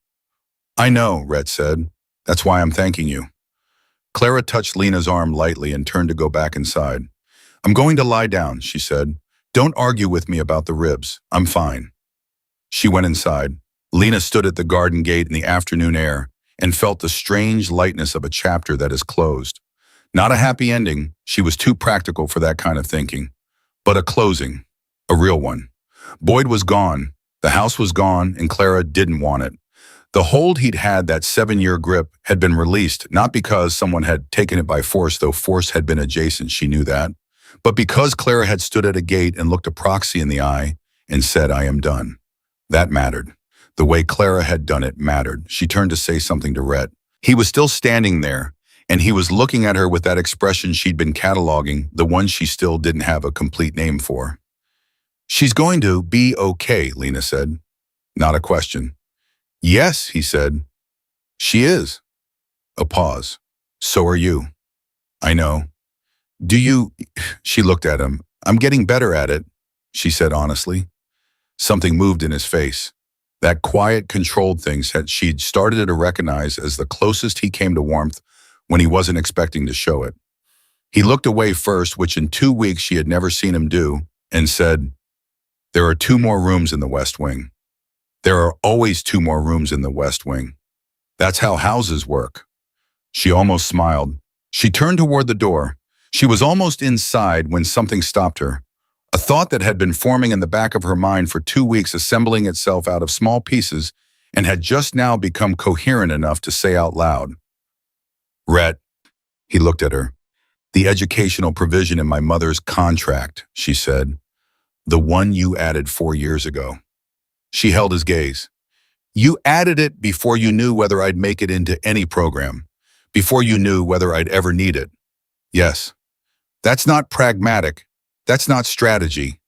"I know," Rhett said. "That's why I'm thanking you." Clara touched Lena's arm lightly and turned to go back inside. "I'm going to lie down," she said. "Don't argue with me about the ribs. I'm fine." She went inside. Lena stood at the garden gate in the afternoon air and felt the strange lightness of a chapter that is closed. Not a happy ending. She was too practical for that kind of thinking. But a closing. A real one. Boyd was gone. The house was gone, and Clara didn't want it. The hold he'd had, that 7-year grip, had been released, not because someone had taken it by force, though force had been adjacent, she knew that, but because Clara had stood at a gate and looked a proxy in the eye and said, "I am done." That mattered. The way Clara had done it mattered. She turned to say something to Rhett. He was still standing there, and he was looking at her with that expression she'd been cataloging, the one she still didn't have a complete name for. "She's going to be okay," Lena said. Not a question. "Yes," he said. "She is." A pause. "So are you." "I know." "Do you—" She looked at him. "I'm getting better at it," she said honestly. Something moved in his face. That quiet, controlled thing she'd started to recognize as the closest he came to warmth when he wasn't expecting to show it. He looked away first, which in 2 weeks she had never seen him do, and said, "There are 2 more rooms in the West Wing." "There are always 2 more rooms in the West Wing. That's how houses work." She almost smiled. She turned toward the door. She was almost inside when something stopped her. A thought that had been forming in the back of her mind for 2 weeks, assembling itself out of small pieces, and had just now become coherent enough to say out loud. "Rhett," he looked at her. "The educational provision in my mother's contract," she said. "The one you added 4 years ago." She held his gaze. "You added it before you knew whether I'd make it into any program, before you knew whether I'd ever need it." "Yes." "That's not pragmatic. That's not strategy."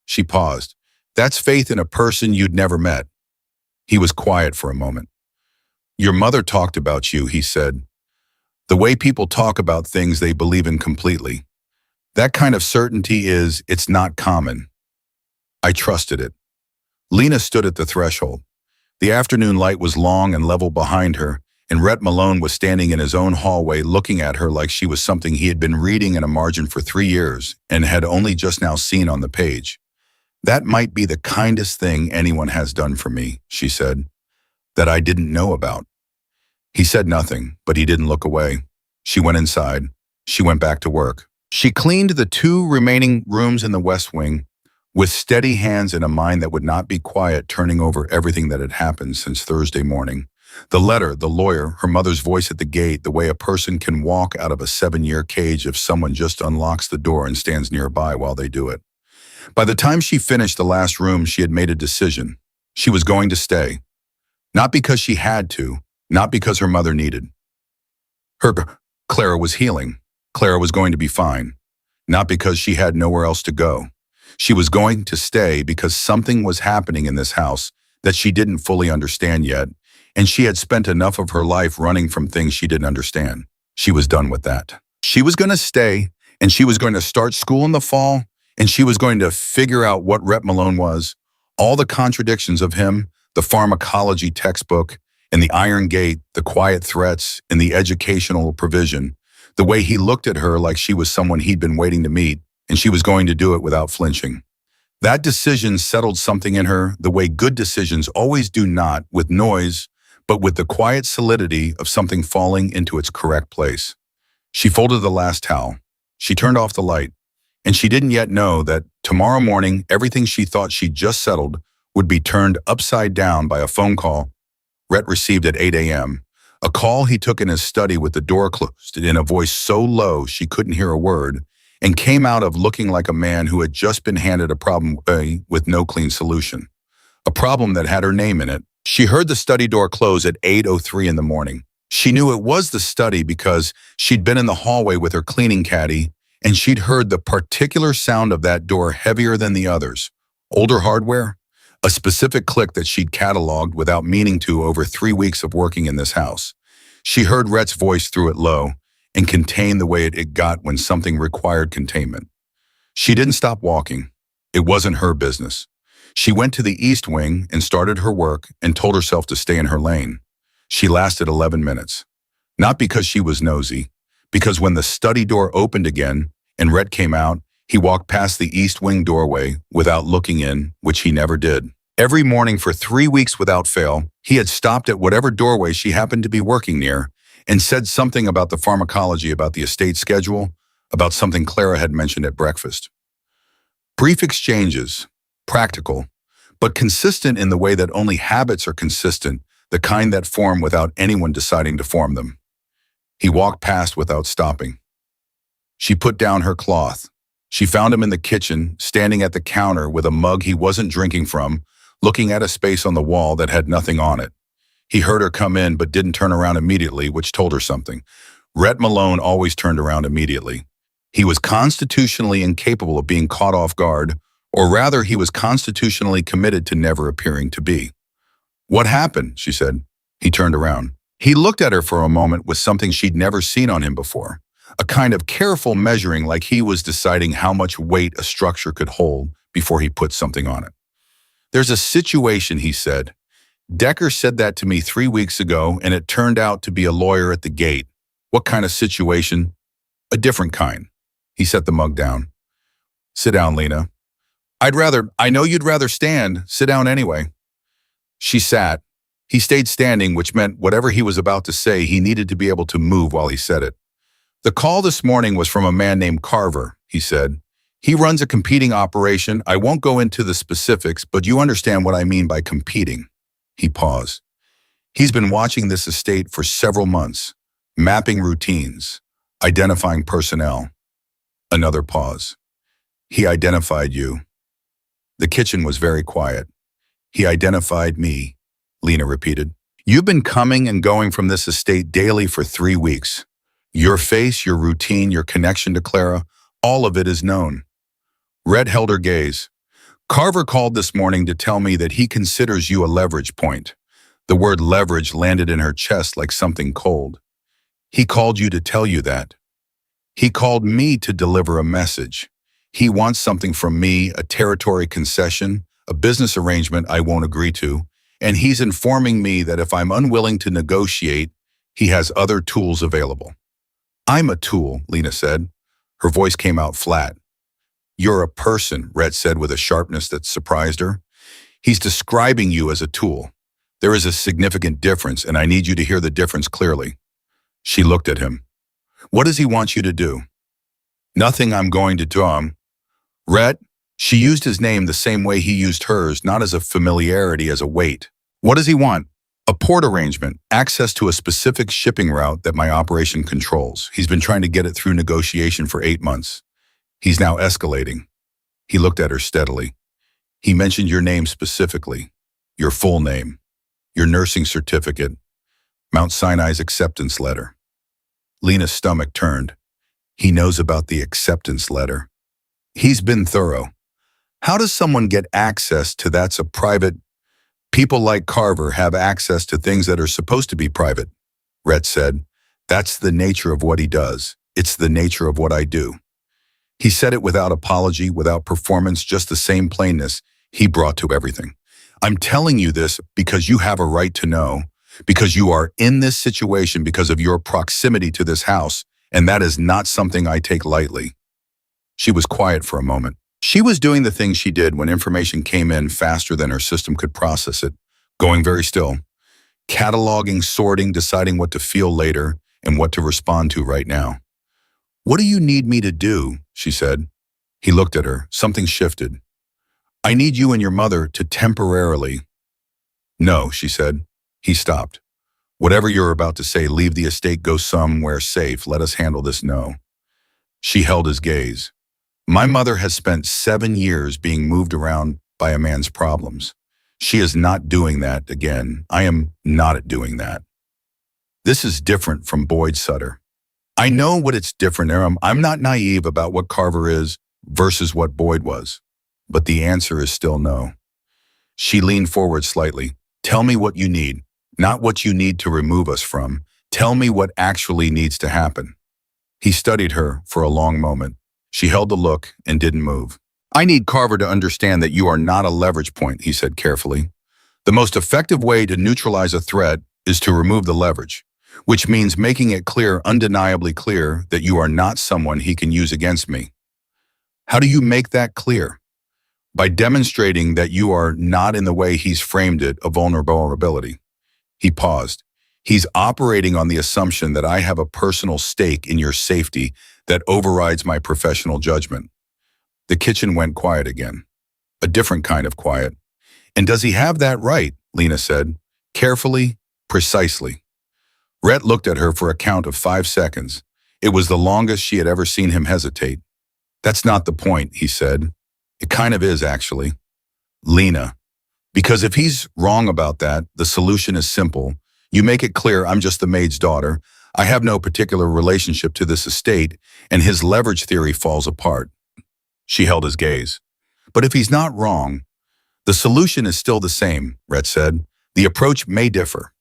She paused. "That's faith in a person you'd never met." He was quiet for a moment. "Your mother talked about you," he said. "The way people talk about things they believe in completely. That kind of certainty it's not common." I trusted it. Lena stood at the threshold. The afternoon light was long and level behind her, and Rhett Malone was standing in his own hallway looking at her like she was something he had been reading in a margin for 3 years and had only just now seen on the page. "That might be the kindest thing anyone has done for me," she said, "that I didn't know about." He said nothing, but he didn't look away. She went inside. She went back to work. She cleaned the 2 remaining rooms in the West Wing, with steady hands and a mind that would not be quiet, turning over everything that had happened since Thursday morning. The letter, the lawyer, her mother's voice at the gate, the way a person can walk out of a 7-year cage if someone just unlocks the door and stands nearby while they do it. By the time she finished the last room, she had made a decision. She was going to stay. Not because she had to, not because her mother needed. Clara was healing. Clara was going to be fine. Not because she had nowhere else to go. She was going to stay because something was happening in this house that she didn't fully understand yet, and she had spent enough of her life running from things she didn't understand. She was done with that. She was going to stay, and she was going to start school in the fall, and she was going to figure out what Rhett Malone was, all the contradictions of him, the pharmacology textbook, and the iron gate, the quiet threats, and the educational provision, the way he looked at her like she was someone he'd been waiting to meet, and she was going to do it without flinching. That decision settled something in her the way good decisions always do, not with noise, but with the quiet solidity of something falling into its correct place. She folded the last towel. She turned off the light, and she didn't yet know that tomorrow morning everything she thought she'd just settled would be turned upside down by a phone call Rhett received at 8 a.m., a call he took in his study with the door closed in a voice so low she couldn't hear a word, and came out of looking like a man who had just been handed a problem with no clean solution. A problem that had her name in it. She heard the study door close at 8:03 in the morning. She knew it was the study because she'd been in the hallway with her cleaning caddy, and she'd heard the particular sound of that door heavier than the others. Older hardware? A specific click that she'd cataloged without meaning to over 3 weeks of working in this house. She heard Rhett's voice through it low and contained the way it got when something required containment. She didn't stop walking. It wasn't her business. She went to the east wing and started her work and told herself to stay in her lane. She lasted 11 minutes. Not because she was nosy, because when the study door opened again and Rhett came out, he walked past the east wing doorway without looking in, which he never did. Every morning for 3 weeks without fail, he had stopped at whatever doorway she happened to be working near and said something about the pharmacology, about the estate schedule, about something Clara had mentioned at breakfast. Brief exchanges, practical, but consistent in the way that only habits are consistent, the kind that form without anyone deciding to form them. He walked past without stopping. She put down her cloth. She found him in the kitchen, standing at the counter with a mug he wasn't drinking from, looking at a space on the wall that had nothing on it. He heard her come in but didn't turn around immediately, which told her something. Rhett Malone always turned around immediately. He was constitutionally incapable of being caught off guard, or rather he was constitutionally committed to never appearing to be. "What happened?" she said. He turned around. He looked at her for a moment with something she'd never seen on him before. A kind of careful measuring, like he was deciding how much weight a structure could hold before he put something on it. "There's a situation," he said. "Decker said that to me 3 weeks ago, and it turned out to be a lawyer at the gate." "What kind of situation?" "A different kind." He set the mug down. "Sit down, Lena." I know you'd rather stand. Sit down anyway." She sat. He stayed standing, which meant whatever he was about to say, he needed to be able to move while he said it. "The call this morning was from a man named Carver," he said. "He runs a competing operation. I won't go into the specifics, but you understand what I mean by competing." He paused. "He's been watching this estate for several months, mapping routines, identifying personnel." Another pause. "He identified you." The kitchen was very quiet. "He identified me," Lena repeated. "You've been coming and going from this estate daily for 3 weeks. Your face, your routine, your connection to Clara, all of it is known." Red held her gaze. "Carver called this morning to tell me that he considers you a leverage point." The word leverage landed in her chest like something cold. "He called you to tell you that." "He called me to deliver a message. He wants something from me, a territory concession, a business arrangement I won't agree to, and he's informing me that if I'm unwilling to negotiate, he has other tools available." "I'm a tool," Lena said. Her voice came out flat. "You're a person," Rhett said with a sharpness that surprised her. "He's describing you as a tool. There is a significant difference, and I need you to hear the difference clearly." She looked at him. "What does he want you to do?" "Nothing I'm going to do him." "Rhett," she used his name the same way he used hers, not as a familiarity, as a weight. "What does he want?" "A port arrangement, access to a specific shipping route that my operation controls. He's been trying to get it through negotiation for 8 months. He's now escalating." He looked at her steadily. "He mentioned your name specifically, your full name, your nursing certificate, Mount Sinai's acceptance letter." Lena's stomach turned. "He knows about the acceptance letter." "He's been thorough." How does someone get access to that's a private? People like Carver have access to things that are supposed to be private, Rhett said. That's the nature of what he does. It's the nature of what I do. He said it without apology, without performance, just the same plainness he brought to everything. I'm telling you this because you have a right to know, because you are in this situation because of your proximity to this house, and that is not something I take lightly. She was quiet for a moment. She was doing the things she did when information came in faster than her system could process it, going very still, cataloging, sorting, deciding what to feel later and what to respond to right now. What do you need me to do? She said. He looked at her. Something shifted. I need you and your mother to temporarily. No, she said. He stopped. Whatever you're about to say, leave the estate, go somewhere safe. Let us handle this. No. She held his gaze. My mother has spent 7 years being moved around by a man's problems. She is not doing that again. I am not doing that. This is different from Boyd Sutter. I know what it's different. I'm not naive about what Carver is versus what Boyd was. But the answer is still no. She leaned forward slightly. Tell me what you need, not what you need to remove us from. Tell me what actually needs to happen. He studied her for a long moment. She held the look and didn't move. I need Carver to understand that you are not a leverage point, he said carefully. The most effective way to neutralize a threat is to remove the leverage, which means making it clear, undeniably clear, that you are not someone he can use against me. How do you make that clear? By demonstrating that you are not, in the way he's framed it, a vulnerability. He paused. He's operating on the assumption that I have a personal stake in your safety that overrides my professional judgment. The kitchen went quiet again. A different kind of quiet. And does he have that right? Lena said, carefully, precisely. Rhett looked at her for a count of 5 seconds. It was the longest she had ever seen him hesitate. That's not the point, he said. It kind of is, actually. Lena. Because if he's wrong about that, the solution is simple. You make it clear I'm just the maid's daughter. I have no particular relationship to this estate, and his leverage theory falls apart. She held his gaze. But if he's not wrong, the solution is still the same, Rhett said. The approach may differ.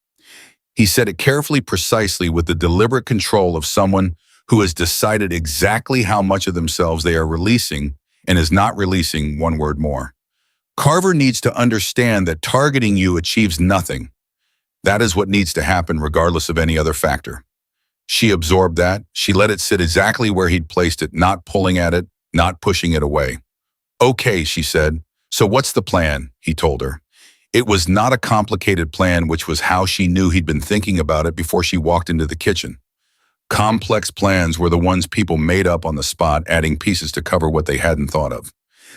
He said it carefully, precisely, with the deliberate control of someone who has decided exactly how much of themselves they are releasing and is not releasing one word more. Carver needs to understand that targeting you achieves nothing. That is what needs to happen regardless of any other factor. She absorbed that. She let it sit exactly where he'd placed it, not pulling at it, not pushing it away. Okay, she said. So what's the plan? He told her. It was not a complicated plan, which was how she knew he'd been thinking about it before she walked into the kitchen. Complex plans were the ones people made up on the spot, adding pieces to cover what they hadn't thought of.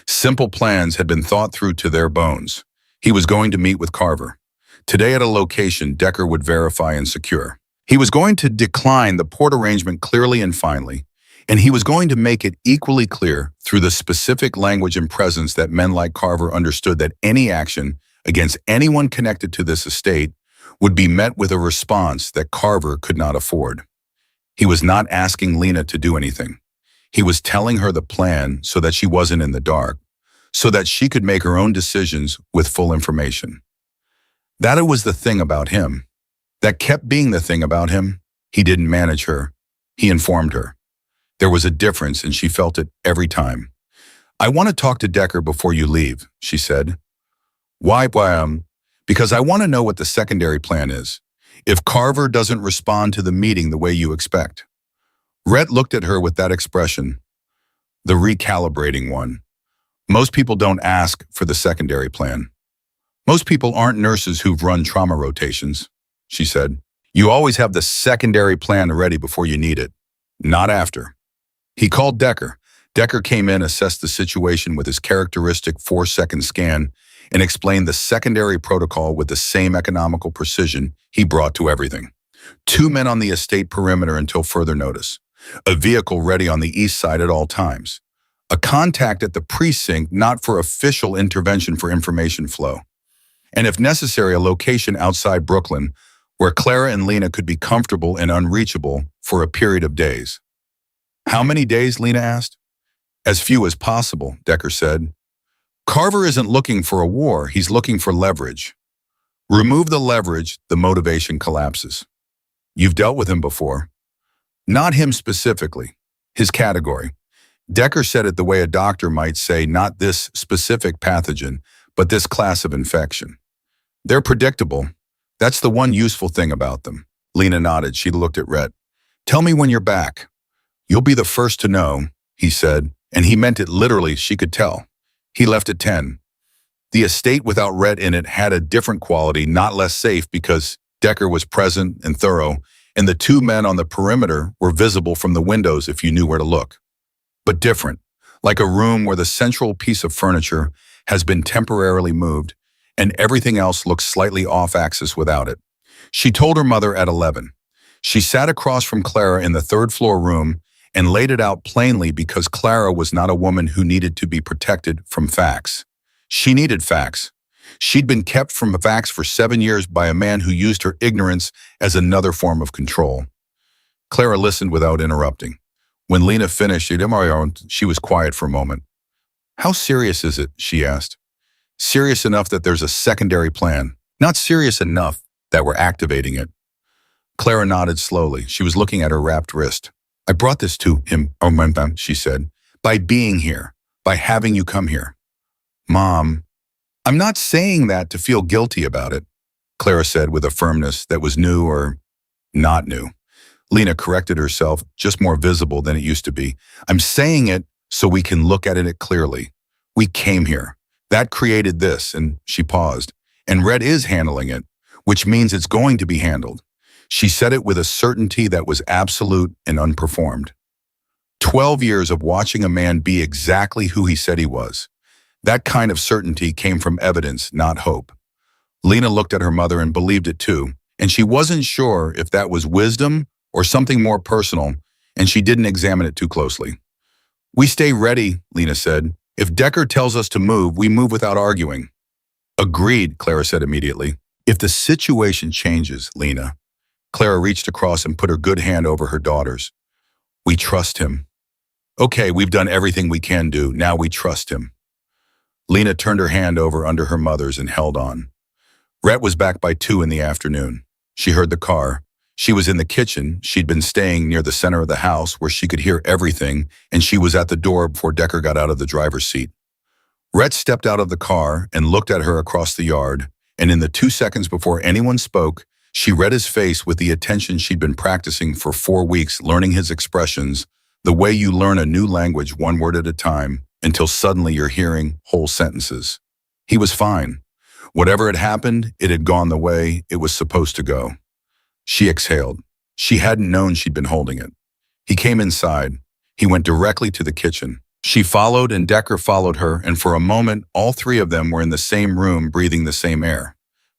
Simple plans had been thought through to their bones. He was going to meet with Carver. Today at a location Decker would verify and secure. He was going to decline the port arrangement clearly and finally, and he was going to make it equally clear through the specific language and presence that men like Carver understood that any action against anyone connected to this estate would be met with a response that Carver could not afford. He was not asking Lena to do anything. He was telling her the plan so that she wasn't in the dark, so that she could make her own decisions with full information. That was the thing about him. That kept being the thing about him. He didn't manage her. He informed her. There was a difference, and she felt it every time. I want to talk to Decker before you leave, she said. Why? Because I want to know what the secondary plan is. If Carver doesn't respond to the meeting the way you expect. Rhett looked at her with that expression. The recalibrating one. Most people don't ask for the secondary plan. Most people aren't nurses who've run trauma rotations, she said. You always have the secondary plan ready before you need it, not after. He called Decker. Decker came in, assessed the situation with his characteristic 4-second scan, and explained the secondary protocol with the same economical precision he brought to everything. 2 men on the estate perimeter until further notice. A vehicle ready on the east side at all times. A contact at the precinct not for official intervention for information flow. And if necessary, a location outside Brooklyn where Clara and Lena could be comfortable and unreachable for a period of days. How many days, Lena asked. As few as possible, Decker said. Carver isn't looking for a war, he's looking for leverage. Remove the leverage, the motivation collapses. You've dealt with him before. Not him specifically, his category. Decker said it the way a doctor might say not this specific pathogen, but this class of infection. They're predictable. That's the one useful thing about them. Lena nodded. She looked at Rhett. Tell me when you're back. You'll be the first to know, he said, and he meant it literally, she could tell. He left at 10. The estate without Rhett in it had a different quality, not less safe because Decker was present and thorough, and the two men on the perimeter were visible from the windows if you knew where to look. But different, like a room where the central piece of furniture has been temporarily moved and everything else looks slightly off-axis without it. She told her mother at 11. She sat across from Clara in the third-floor room and laid it out plainly because Clara was not a woman who needed to be protected from facts. She needed facts. She'd been kept from facts for 7 years by a man who used her ignorance as another form of control. Clara listened without interrupting. When Lena finished, she was quiet for a moment. How serious is it? She asked. Serious enough that there's a secondary plan. Not serious enough that we're activating it. Clara nodded slowly. She was looking at her wrapped wrist. I brought this to him, she said, by being here, by having you come here. Mom, I'm not saying that to feel guilty about it, Clara said with a firmness that was new or not new. Lena corrected herself, just more visible than it used to be. I'm saying it so we can look at it clearly. We came here. That created this, and she paused. And Red is handling it, which means it's going to be handled. She said it with a certainty that was absolute and unperformed. 12 years of watching a man be exactly who he said he was. That kind of certainty came from evidence, not hope. Lena looked at her mother and believed it too, and she wasn't sure if that was wisdom or something more personal, and she didn't examine it too closely. We stay ready, Lena said. If Decker tells us to move, we move without arguing. Agreed, Clara said immediately. If the situation changes, Lena. Clara reached across and put her good hand over her daughter's. We trust him. Okay, we've done everything we can do. Now we trust him. Lena turned her hand over under her mother's and held on. Rhett was back by 2 in the afternoon. She heard the car. She was in the kitchen. She'd been staying near the center of the house where she could hear everything, and she was at the door before Decker got out of the driver's seat. Rhett stepped out of the car and looked at her across the yard, and in the 2 seconds before anyone spoke, she read his face with the attention she'd been practicing for 4 weeks, learning his expressions, the way you learn a new language one word at a time, until suddenly you're hearing whole sentences. He was fine. Whatever had happened, it had gone the way it was supposed to go. She exhaled. She hadn't known she'd been holding it. He came inside. He went directly to the kitchen. She followed and Decker followed her, and for a moment, all 3 of them were in the same room breathing the same air.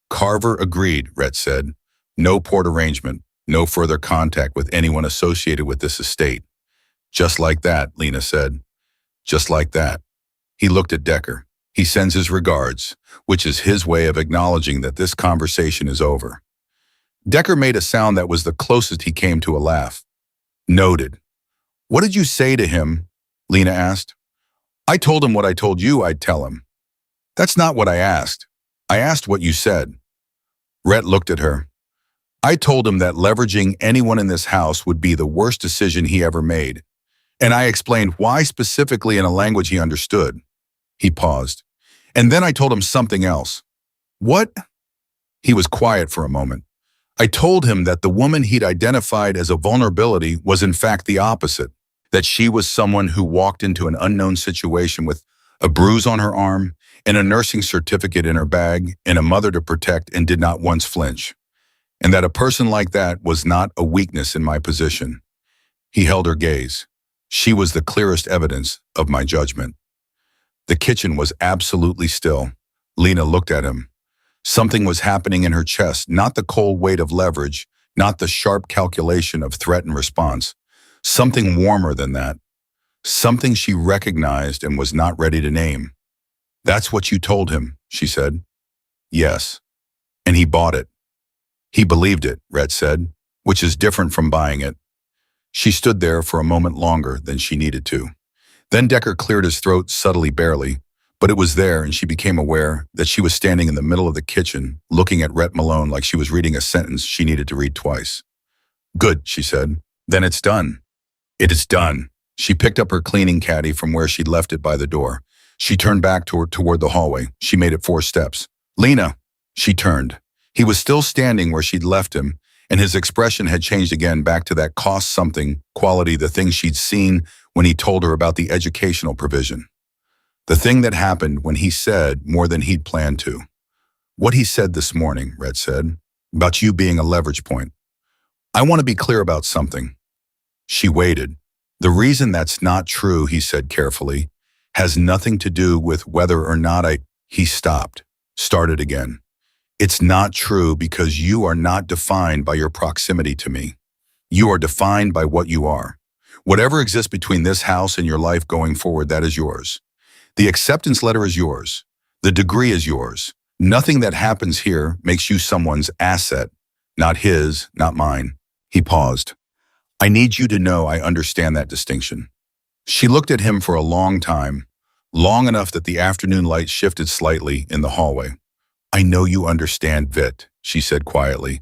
Carver agreed, Rhett said. No port arrangement, no further contact with anyone associated with this estate. Just like that, Lena said. Just like that. He looked at Decker. He sends his regards, which is his way of acknowledging that this conversation is over. Decker made a sound that was the closest he came to a laugh. Noted. What did you say to him? Lena asked. I told him what I told you I'd tell him. That's not what I asked. I asked what you said. Rhett looked at her. I told him that leveraging anyone in this house would be the worst decision he ever made. And I explained why specifically in a language he understood. He paused. And then I told him something else. What? He was quiet for a moment. I told him that the woman he'd identified as a vulnerability was in fact the opposite, that she was someone who walked into an unknown situation with a bruise on her arm and a nursing certificate in her bag and a mother to protect and did not once flinch, and that a person like that was not a weakness in my position. He held her gaze. She was the clearest evidence of my judgment. The kitchen was absolutely still. Lena looked at him. Something was happening in her chest, not the cold weight of leverage, not the sharp calculation of threat and response. Something warmer than that. Something she recognized and was not ready to name. That's what you told him, she said. Yes. And he bought it. He believed it, Rhett said, which is different from buying it. She stood there for a moment longer than she needed to. Then Decker cleared his throat subtly, barely. But it was there, and she became aware that she was standing in the middle of the kitchen, looking at Rhett Malone like she was reading a sentence she needed to read twice. "Good," she said. "Then it's done." "It is done." She picked up her cleaning caddy from where she'd left it by the door. She turned back toward the hallway. She made it 4 steps. "Lena!" She turned. He was still standing where she'd left him, and his expression had changed again back to that cost something quality, the thing she'd seen when he told her about the educational provision. The thing that happened when he said more than he'd planned to. "What he said this morning," Rhett said, "about you being a leverage point. I want to be clear about something." She waited. "The reason that's not true," he said carefully, "has nothing to do with whether or not I—" He stopped, started again. "It's not true because you are not defined by your proximity to me. You are defined by what you are. Whatever exists between this house and your life going forward, that is yours. The acceptance letter is yours. The degree is yours. Nothing that happens here makes you someone's asset, not his, not mine." He paused. "I need you to know I understand that distinction." She looked at him for a long time, long enough that the afternoon light shifted slightly in the hallway. "I know you understand, Vit," she said quietly.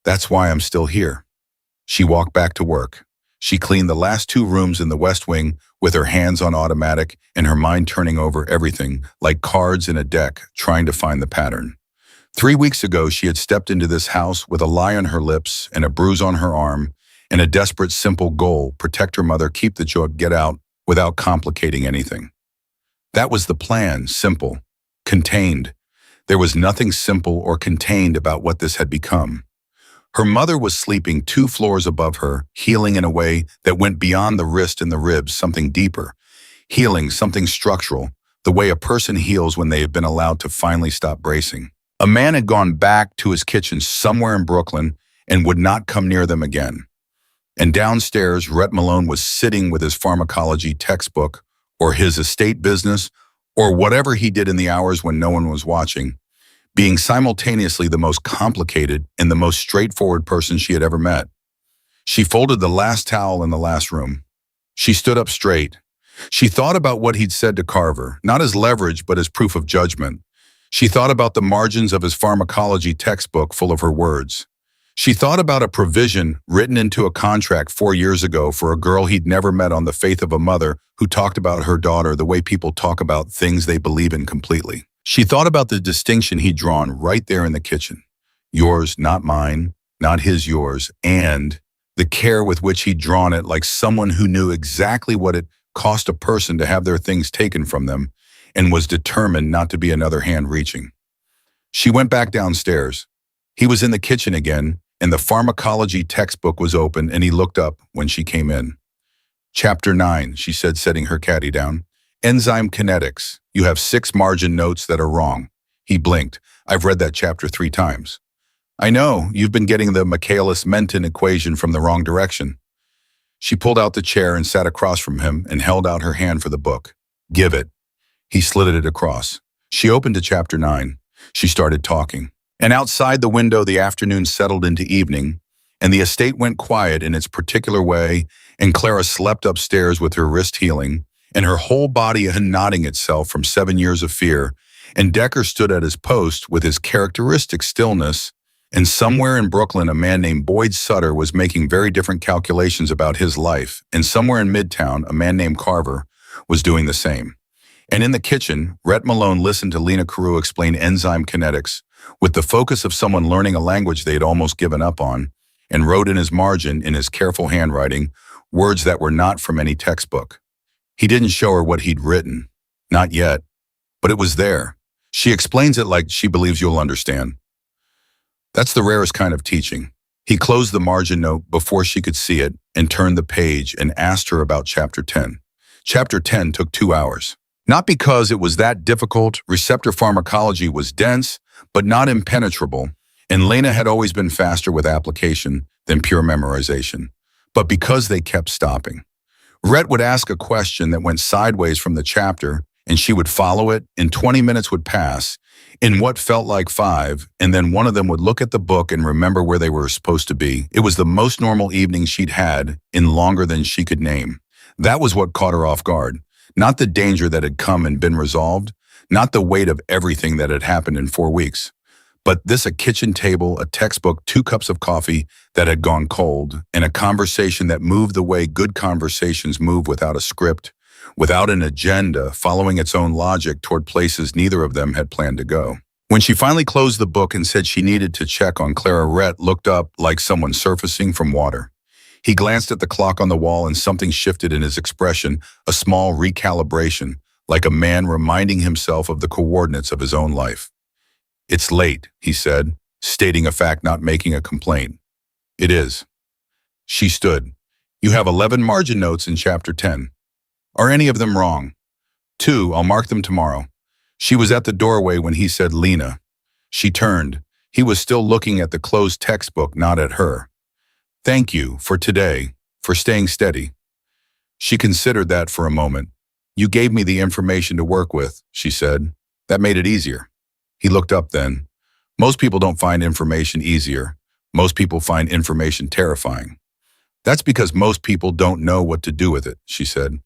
"That's why I'm still here." She walked back to work. She cleaned the last 2 rooms in the West Wing with her hands on automatic and her mind turning over everything like cards in a deck, trying to find the pattern. 3 weeks ago, she had stepped into this house with a lie on her lips and a bruise on her arm and a desperate, simple goal: protect her mother, keep the job, get out without complicating anything. That was the plan, simple, contained. There was nothing simple or contained about what this had become. Her mother was sleeping 2 floors above her, healing in a way that went beyond the wrist and the ribs, something deeper. Healing, something structural, the way a person heals when they have been allowed to finally stop bracing. A man had gone back to his kitchen somewhere in Brooklyn and would not come near them again. And downstairs, Rhett Malone was sitting with his pharmacology textbook, or his estate business, or whatever he did in the hours when no one was watching, being simultaneously the most complicated and the most straightforward person she had ever met. She folded the last towel in the last room. She stood up straight. She thought about what he'd said to Carver, not as leverage, but as proof of judgment. She thought about the margins of his pharmacology textbook full of her words. She thought about a provision written into a contract 4 years ago for a girl he'd never met, on the faith of a mother who talked about her daughter the way people talk about things they believe in completely. She thought about the distinction he'd drawn right there in the kitchen. Yours, not mine, not his, yours, and the care with which he'd drawn it, like someone who knew exactly what it cost a person to have their things taken from them and was determined not to be another hand reaching. She went back downstairs. He was in the kitchen again, and the pharmacology textbook was open, and he looked up when she came in. "Chapter 9, she said, setting her caddy down. "Enzyme kinetics. You have 6 margin notes that are wrong." He blinked. "I've read that chapter 3 times. "I know, you've been getting the Michaelis-Menten equation from the wrong direction." She pulled out the chair and sat across from him and held out her hand for the book. "Give it." He slid it across. She opened to chapter 9. She started talking. And outside the window, the afternoon settled into evening, and the estate went quiet in its particular way, and Clara slept upstairs with her wrist healing, and her whole body nodding itself from 7 years of fear, and Decker stood at his post with his characteristic stillness, and somewhere in Brooklyn a man named Boyd Sutter was making very different calculations about his life, and somewhere in Midtown a man named Carver was doing the same. And in the kitchen, Rhett Malone listened to Lena Carew explain enzyme kinetics, with the focus of someone learning a language they had almost given up on, and wrote in his margin, in his careful handwriting, words that were not from any textbook. He didn't show her what he'd written. Not yet. But it was there. She explains it like she believes you'll understand. That's the rarest kind of teaching. He closed the margin note before she could see it and turned the page and asked her about Chapter 10. Chapter 10 took 2 hours. Not because it was that difficult. Receptor pharmacology was dense, but not impenetrable, and Lena had always been faster with application than pure memorization, but because they kept stopping. Rhett would ask a question that went sideways from the chapter, and she would follow it, and 20 minutes would pass, in what felt like 5, and then one of them would look at the book and remember where they were supposed to be. It was the most normal evening she'd had in longer than she could name. That was what caught her off guard. Not the danger that had come and been resolved, Not the weight of everything that had happened in 4 weeks, but a kitchen table, a textbook, 2 cups of coffee that had gone cold, and a conversation that moved the way good conversations move without a script, without an agenda, following its own logic toward places neither of them had planned to go. When she finally closed the book and said she needed to check on Clara, Rhett looked up like someone surfacing from water. He glanced at the clock on the wall and something shifted in his expression, a small recalibration, like a man reminding himself of the coordinates of his own life. "It's late," he said, stating a fact, not making a complaint. "It is." She stood. "You have 11 margin notes in chapter 10. Are any of them wrong?" "2, I'll mark them tomorrow." She was at the doorway when he said, "Lena." She turned. He was still looking at the closed textbook, not at her. "Thank you for today, for staying steady." She considered that for a moment. "You gave me the information to work with," she said. "That made it easier." He looked up then. "Most people don't find information easier. Most people find information terrifying." "That's because most people don't know what to do with it," she said.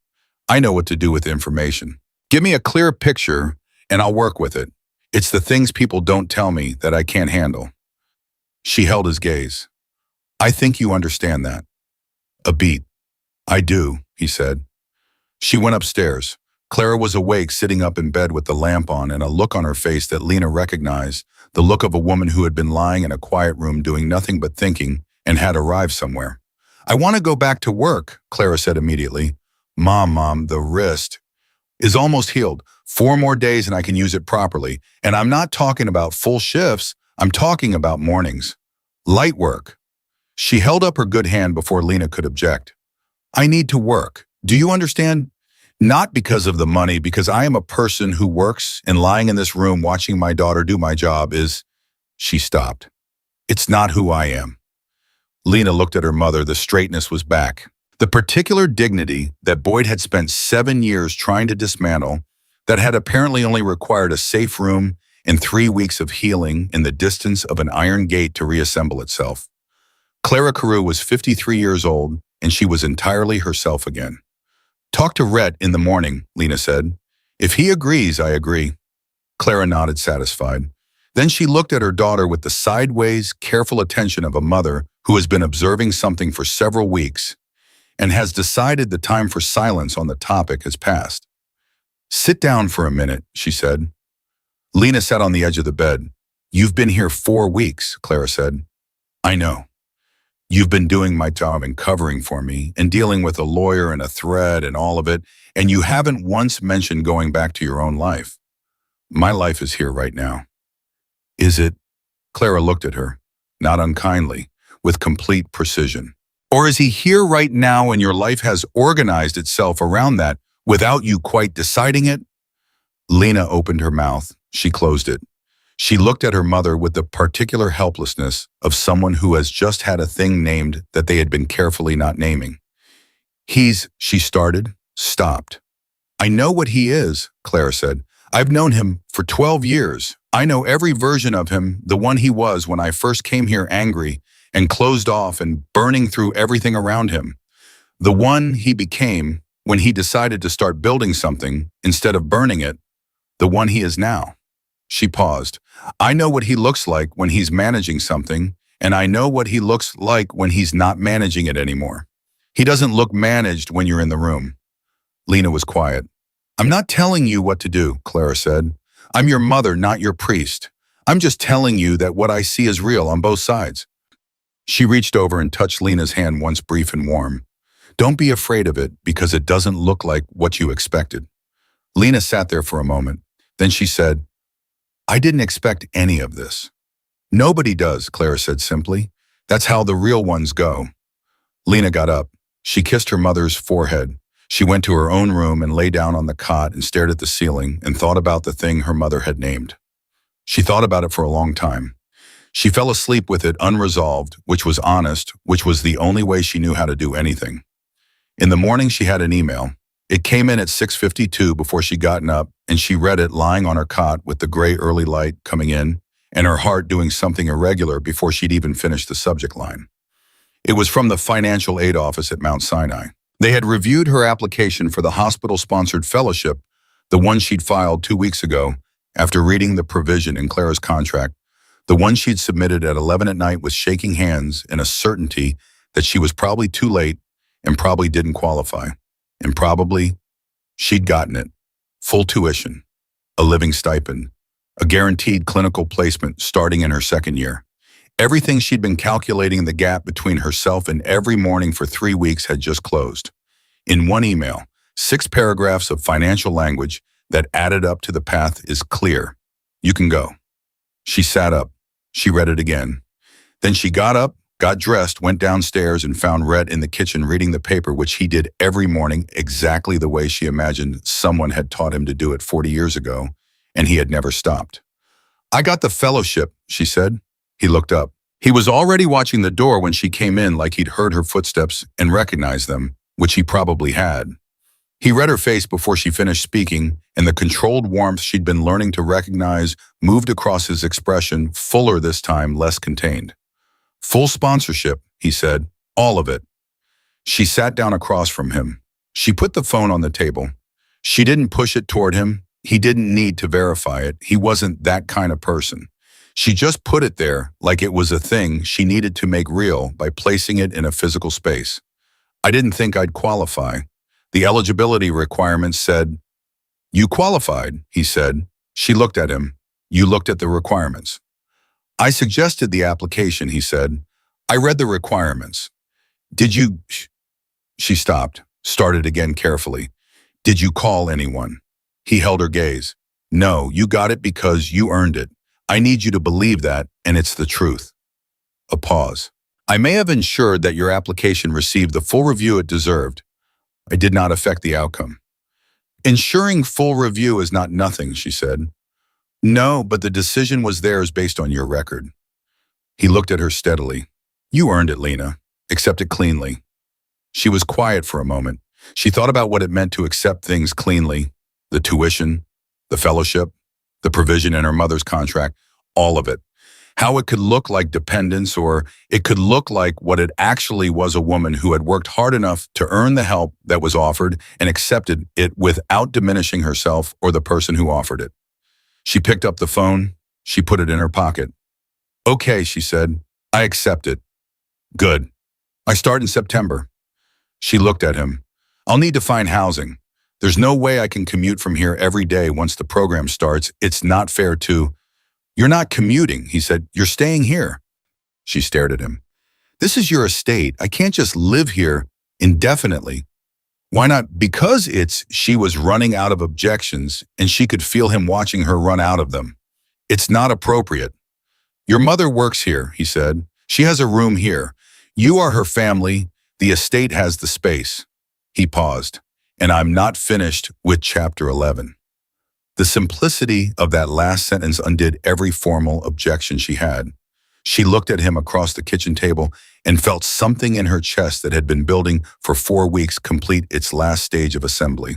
"I know what to do with information. Give me a clear picture and I'll work with it. It's the things people don't tell me that I can't handle." She held his gaze. "I think you understand that." "A beat." "I do," he said. She went upstairs. Clara was awake, sitting up in bed with the lamp on and a look on her face that Lena recognized, the look of a woman who had been lying in a quiet room doing nothing but thinking and had arrived somewhere. "I want to go back to work," Clara said immediately. Mom, the wrist is almost healed. 4 more days and I can use it properly. And I'm not talking about full shifts. I'm talking about mornings. Light work." She held up her good hand before Lena could object. "I need to work. Do you understand? Not because of the money, because I am a person who works, and lying in this room watching my daughter do my job is..." She stopped. "It's not who I am." Lena looked at her mother. The straightness was back. The particular dignity that Boyd had spent 7 years trying to dismantle, that had apparently only required a safe room and 3 weeks of healing in the distance of an iron gate to reassemble itself. Clara Carew was 53 years old, and she was entirely herself again. "Talk to Rhett in the morning," Lena said. "If he agrees, I agree." Clara nodded, satisfied. Then she looked at her daughter with the sideways, careful attention of a mother who has been observing something for several weeks and has decided the time for silence on the topic has passed. "Sit down for a minute," she said. Lena sat on the edge of the bed. "You've been here 4 weeks," Clara said. "I know. You've been doing my job and covering for me and dealing with a lawyer and a thread and all of it, and you haven't once mentioned going back to your own life. My life is here right now." "Is it?" Clara looked at her, not unkindly, with complete precision. "Or is he here right now and your life has organized itself around that without you quite deciding it?" Lena opened her mouth. She closed it. She looked at her mother with the particular helplessness of someone who has just had a thing named that they had been carefully not naming. She started, stopped. "I know what he is," Clara said. "I've known him for 12 years. I know every version of him, the one he was when I first came here, angry and closed off and burning through everything around him. The one he became when he decided to start building something instead of burning it. The one he is now." She paused. "I know what he looks like when he's managing something, and I know what he looks like when he's not managing it anymore. He doesn't look managed when you're in the room." Lena was quiet. "I'm not telling you what to do," Clara said. "I'm your mother, not your priest. I'm just telling you that what I see is real on both sides." She reached over and touched Lena's hand once, brief and warm. "Don't be afraid of it because it doesn't look like what you expected." Lena sat there for a moment. Then she said, "I didn't expect any of this." "Nobody does," Clara said simply. "That's how the real ones go." Lena got up. She kissed her mother's forehead. She went to her own room and lay down on the cot and stared at the ceiling and thought about the thing her mother had named. She thought about it for a long time. She fell asleep with it unresolved, which was honest, which was the only way she knew how to do anything. In the morning, she had an email. It came in at 6:52 before she'd gotten up, and she read it lying on her cot with the gray early light coming in and her heart doing something irregular before she'd even finished the subject line. It was from the financial aid office at Mount Sinai. They had reviewed her application for the hospital-sponsored fellowship, The one she'd filed 2 weeks ago, after reading the provision in Clara's contract. The one she'd submitted at 11 at night with shaking hands and a certainty that she was probably too late and probably didn't qualify. And probably she'd gotten it. Full tuition, a living stipend, a guaranteed clinical placement starting in her second year. Everything she'd been calculating the gap between herself and every morning for 3 weeks had just closed. In one email, 6 paragraphs of financial language that added up to the path is clear. You can go. She sat up. She read it again. Then she got up, got dressed, went downstairs and found Rhett in the kitchen reading the paper, which he did every morning exactly the way she imagined someone had taught him to do it 40 years ago, and he had never stopped. "I got the fellowship," she said. He looked up. He was already watching the door when she came in, like he'd heard her footsteps and recognized them, which he probably had. He read her face before she finished speaking, and the controlled warmth she'd been learning to recognize moved across his expression, fuller this time, less contained. "Full sponsorship," he said. "All of it." She sat down across from him. She put the phone on the table. She didn't push it toward him. He didn't need to verify it. He wasn't that kind of person. She just put it there like it was a thing she needed to make real by placing it in a physical space. "I didn't think I'd qualify." The eligibility requirements said, "You qualified," he said. She looked at him. "You looked at the requirements." "I suggested the application," he said. "I read the requirements." "Did you—" She stopped, started again carefully. "Did you call anyone?" He held her gaze. "No, you got it because you earned it. I need you to believe that, and it's the truth." A pause. "I may have ensured that your application received the full review it deserved. I did not affect the outcome." "Ensuring full review is not nothing," she said. "No, but the decision was theirs based on your record." He looked at her steadily. "You earned it, Lena. Accept it cleanly." She was quiet for a moment. She thought about what it meant to accept things cleanly. The tuition, the fellowship, the provision in her mother's contract, all of it. How it could look like dependence, or it could look like what it actually was, a woman who had worked hard enough to earn the help that was offered and accepted it without diminishing herself or the person who offered it. She picked up the phone. She put it in her pocket. "Okay," she said. "I accept it." "Good. I start in September." She looked at him. "I'll need to find housing. There's no way I can commute from here every day once the program starts. It's not fair to—" "You're not commuting," he said. "You're staying here." She stared at him. "This is your estate. I can't just live here indefinitely." "Why not?" "Because she was running out of objections, and she could feel him watching her run out of them. "It's not appropriate." "Your mother works here," he said. "She has a room here. You are her family. The estate has the space." He paused. "And I'm not finished with chapter 11. The simplicity of that last sentence undid every formal objection she had. She looked at him across the kitchen table and felt something in her chest that had been building for 4 weeks complete its last stage of assembly.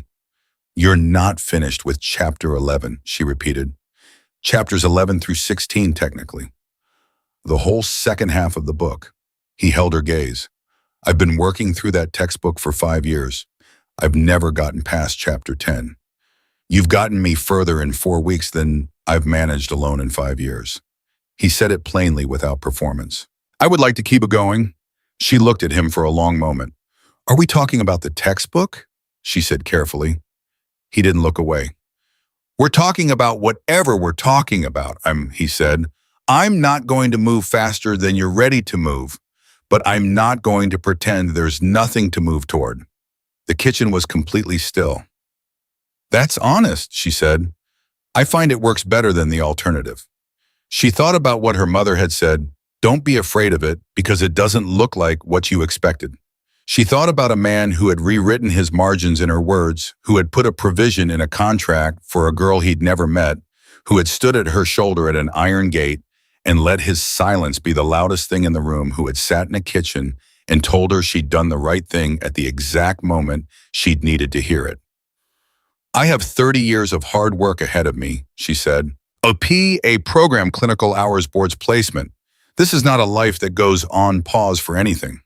"You're not finished with chapter 11, she repeated. "Chapters 11 through 16, technically. The whole second half of the book." He held her gaze. "I've been working through that textbook for 5 years. I've never gotten past chapter 10. You've gotten me further in 4 weeks than I've managed alone in 5 years." He said it plainly without performance. "I would like to keep it going." She looked at him for a long moment. "Are we talking about the textbook?" she said carefully. He didn't look away. "We're talking about whatever we're talking about," he said. "I'm not going to move faster than you're ready to move, but I'm not going to pretend there's nothing to move toward." The kitchen was completely still. "That's honest," she said. "I find it works better than the alternative." She thought about what her mother had said. "Don't be afraid of it because it doesn't look like what you expected." She thought about a man who had rewritten his margins in her words, who had put a provision in a contract for a girl he'd never met, who had stood at her shoulder at an iron gate and let his silence be the loudest thing in the room, who had sat in a kitchen and told her she'd done the right thing at the exact moment she'd needed to hear it. "I have 30 years of hard work ahead of me," she said. A program clinical hours board's placement. This is not a life that goes on pause for anything."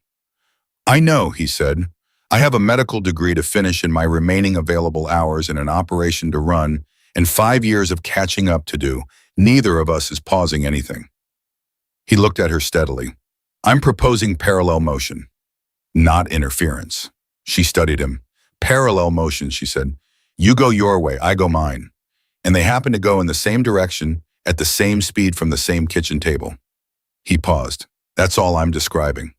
"I know," he said. I have a medical degree to finish in my remaining available hours and an operation to run and 5 years of catching up to do. Neither of us is pausing anything. He looked at her steadily. I'm proposing parallel motion, not interference. She studied him. Parallel motion, she said. You go your way, I go mine. And they happen to go in the same direction at the same speed from the same kitchen table. He paused. That's all I'm describing.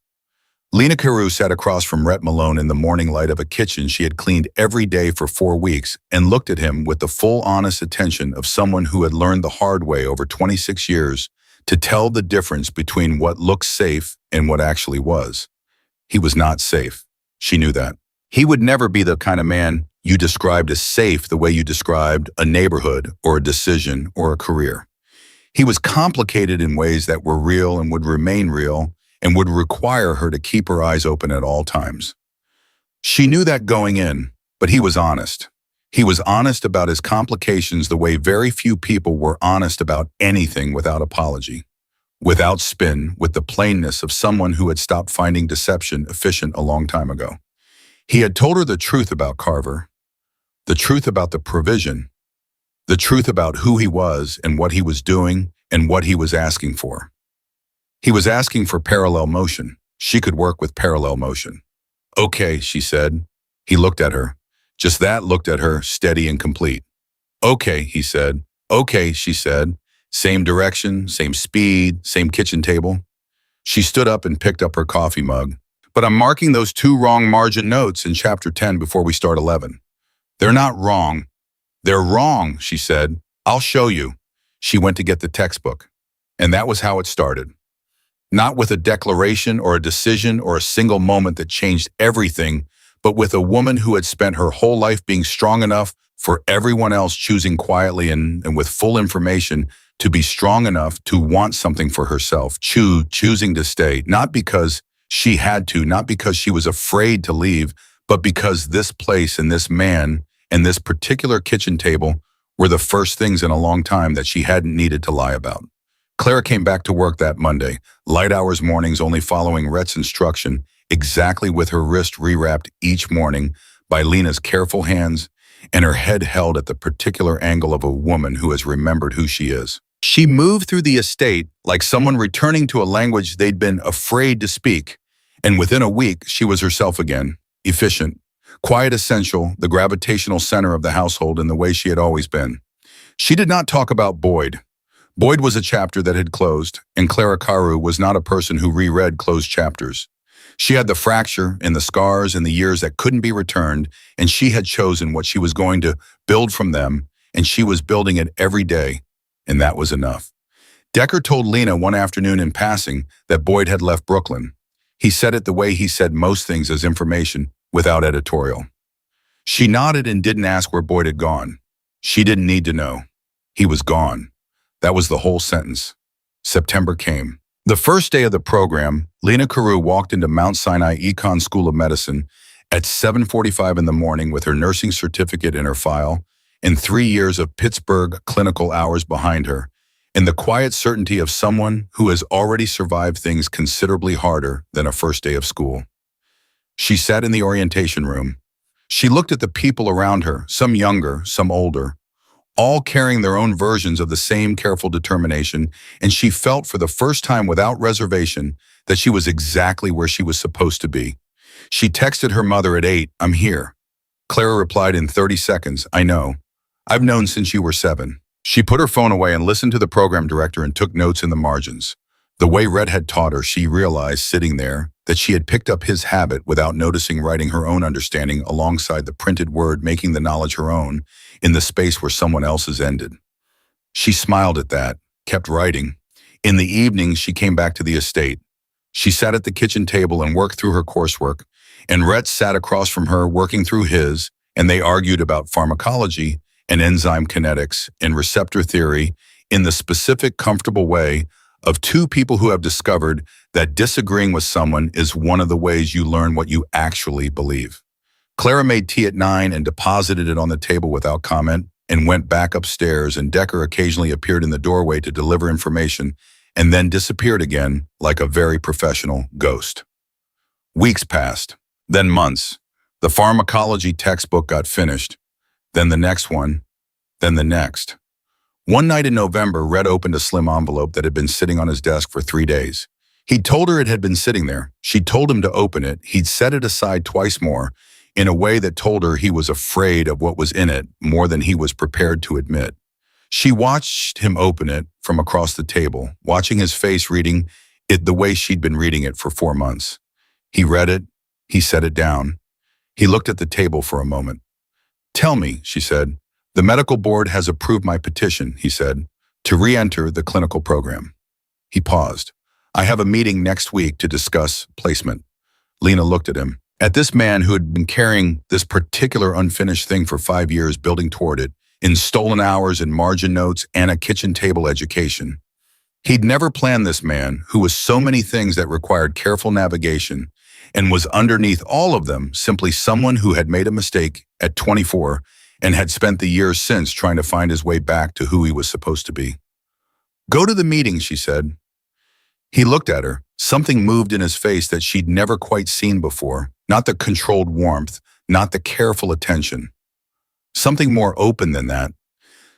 Lena Carew sat across from Rhett Malone in the morning light of a kitchen she had cleaned every day for 4 weeks and looked at him with the full honest attention of someone who had learned the hard way over 26 years to tell the difference between what looked safe and what actually was. He was not safe. She knew that. He would never be the kind of man you described as safe the way you described a neighborhood or a decision or a career. He was complicated in ways that were real and would remain real and would require her to keep her eyes open at all times. She knew that going in, but he was honest. He was honest about his complications the way very few people were honest about anything without apology, without spin, with the plainness of someone who had stopped finding deception efficient a long time ago. He had told her the truth about Carver, the truth about the provision, the truth about who he was and what he was doing and what he was asking for. He was asking for parallel motion. She could work with parallel motion. Okay, she said. He looked at her. Just that looked at her, steady and complete. Okay, he said. Okay, she said. Same direction, same speed, same kitchen table. She stood up and picked up her coffee mug. But I'm marking those 2 wrong margin notes in chapter 10 before we start 11. They're not wrong. They're wrong, she said. I'll show you. She went to get the textbook. And that was how it started. Not with a declaration or a decision or a single moment that changed everything, but with a woman who had spent her whole life being strong enough for everyone else choosing quietly and with full information to be strong enough to want something for herself, choosing to stay, not because she had to, not because she was afraid to leave, but because this place and this man and this particular kitchen table were the first things in a long time that she hadn't needed to lie about. Clara came back to work that Monday, light hours mornings only following Rhett's instruction, exactly with her wrist rewrapped each morning by Lena's careful hands and her head held at the particular angle of a woman who has remembered who she is. She moved through the estate like someone returning to a language they'd been afraid to speak, and within a week she was herself again, efficient, quiet, essential, the gravitational center of the household in the way she had always been. She did not talk about Boyd. Boyd was a chapter that had closed, and Clara Carew was not a person who reread closed chapters. She had the fracture and the scars and the years that couldn't be returned, and she had chosen what she was going to build from them, and she was building it every day, and that was enough. Decker told Lena one afternoon in passing that Boyd had left Brooklyn. He said it the way he said most things as information, without editorial. She nodded and didn't ask where Boyd had gone. She didn't need to know. He was gone. That was the whole sentence. September came. The first day of the program, Lena Carew walked into Mount Sinai Econ School of Medicine at 7:45 in the morning with her nursing certificate in her file and 3 years of Pittsburgh clinical hours behind her, and the quiet certainty of someone who has already survived things considerably harder than a first day of school. She sat in the orientation room. She looked at the people around her, some younger, some older, all carrying their own versions of the same careful determination, and she felt for the first time without reservation that she was exactly where she was supposed to be. She texted her mother at 8, "I'm here." Clara replied in 30 seconds, "I know. I've known since you were 7. She put her phone away and listened to the program director and took notes in the margins. The way Red had taught her, she realized, sitting there, that she had picked up his habit without noticing, writing her own understanding alongside the printed word, making the knowledge her own, in the space where someone else's ended. She smiled at that, kept writing. In the evenings, she came back to the estate. She sat at the kitchen table and worked through her coursework, and Rhett sat across from her working through his, and they argued about pharmacology and enzyme kinetics and receptor theory in the specific, comfortable way of 2 people who have discovered that disagreeing with someone is one of the ways you learn what you actually believe. Clara made tea at 9 and deposited it on the table without comment and went back upstairs, and Decker occasionally appeared in the doorway to deliver information and then disappeared again like a very professional ghost. Weeks passed, then months. The pharmacology textbook got finished, then the next one, then the next. One night in November, Red opened a slim envelope that had been sitting on his desk for 3 days. He'd told her it had been sitting there. She'd told him to open it. He'd set it aside twice more, in a way that told her he was afraid of what was in it more than he was prepared to admit. She watched him open it from across the table, watching his face reading it the way she'd been reading it for 4 months. He read it. He set it down. He looked at the table for a moment. "Tell me," she said. "The medical board has approved my petition," he said, "to re-enter the clinical program." He paused. "I have a meeting next week to discuss placement." Lena looked at him. At this man who had been carrying this particular unfinished thing for 5 years, building toward it, in stolen hours and margin notes and a kitchen table education. He'd never planned this man, who was so many things that required careful navigation, and was underneath all of them simply someone who had made a mistake at 24 and had spent the years since trying to find his way back to who he was supposed to be. "Go to the meeting," she said. He looked at her. Something moved in his face that she'd never quite seen before. Not the controlled warmth, not the careful attention. Something more open than that.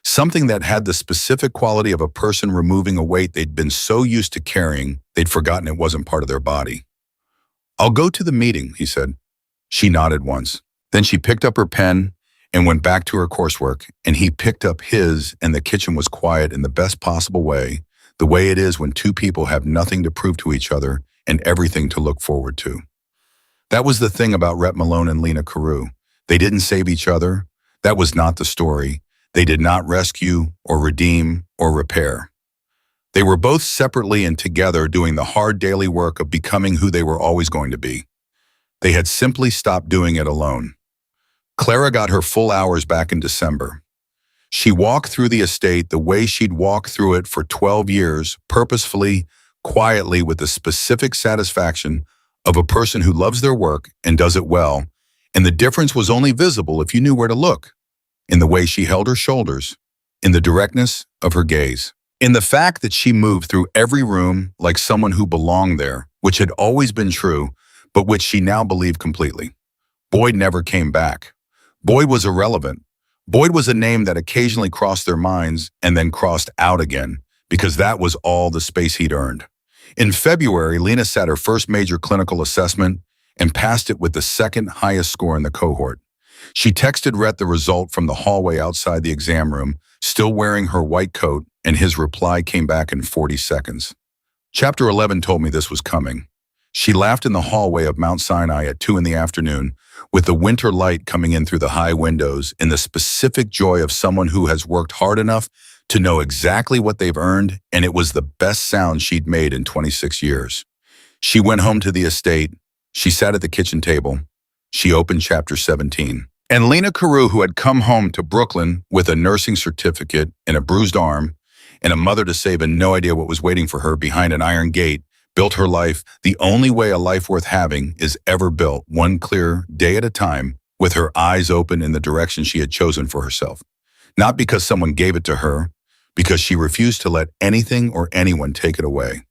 Something that had the specific quality of a person removing a weight they'd been so used to carrying, they'd forgotten it wasn't part of their body. "I'll go to the meeting," he said. She nodded once. Then she picked up her pen and went back to her coursework, and he picked up his, and the kitchen was quiet in the best possible way, the way it is when two people have nothing to prove to each other and everything to look forward to. That was the thing about Rhett Malone and Lena Carew. They didn't save each other. That was not the story. They did not rescue or redeem or repair. They were both separately and together doing the hard daily work of becoming who they were always going to be. They had simply stopped doing it alone. Clara got her full hours back in December. She walked through the estate the way she'd walked through it for 12 years, purposefully, quietly, with the specific satisfaction of a person who loves their work and does it well, and the difference was only visible if you knew where to look, in the way she held her shoulders, in the directness of her gaze, in the fact that she moved through every room like someone who belonged there, which had always been true, but which she now believed completely. Boyd never came back. Boyd was irrelevant. Boyd was a name that occasionally crossed their minds and then crossed out again, because that was all the space he'd earned. In February, Lena sat her first major clinical assessment and passed it with the second highest score in the cohort. She texted Rhett the result from the hallway outside the exam room, still wearing her white coat, and his reply came back in 40 seconds. Chapter 11 told me this was coming. She laughed in the hallway of Mount Sinai at 2 in the afternoon, with the winter light coming in through the high windows, in the specific joy of someone who has worked hard enough to know exactly what they've earned, and it was the best sound she'd made in 26 years. She went home to the estate. She sat at the kitchen table. She opened chapter 17. And Lena Carew, who had come home to Brooklyn with a nursing certificate and a bruised arm and a mother to save and no idea what was waiting for her behind an iron gate, built her life the only way a life worth having is ever built, one clear day at a time, with her eyes open in the direction she had chosen for herself. Not because someone gave it to her, because she refused to let anything or anyone take it away.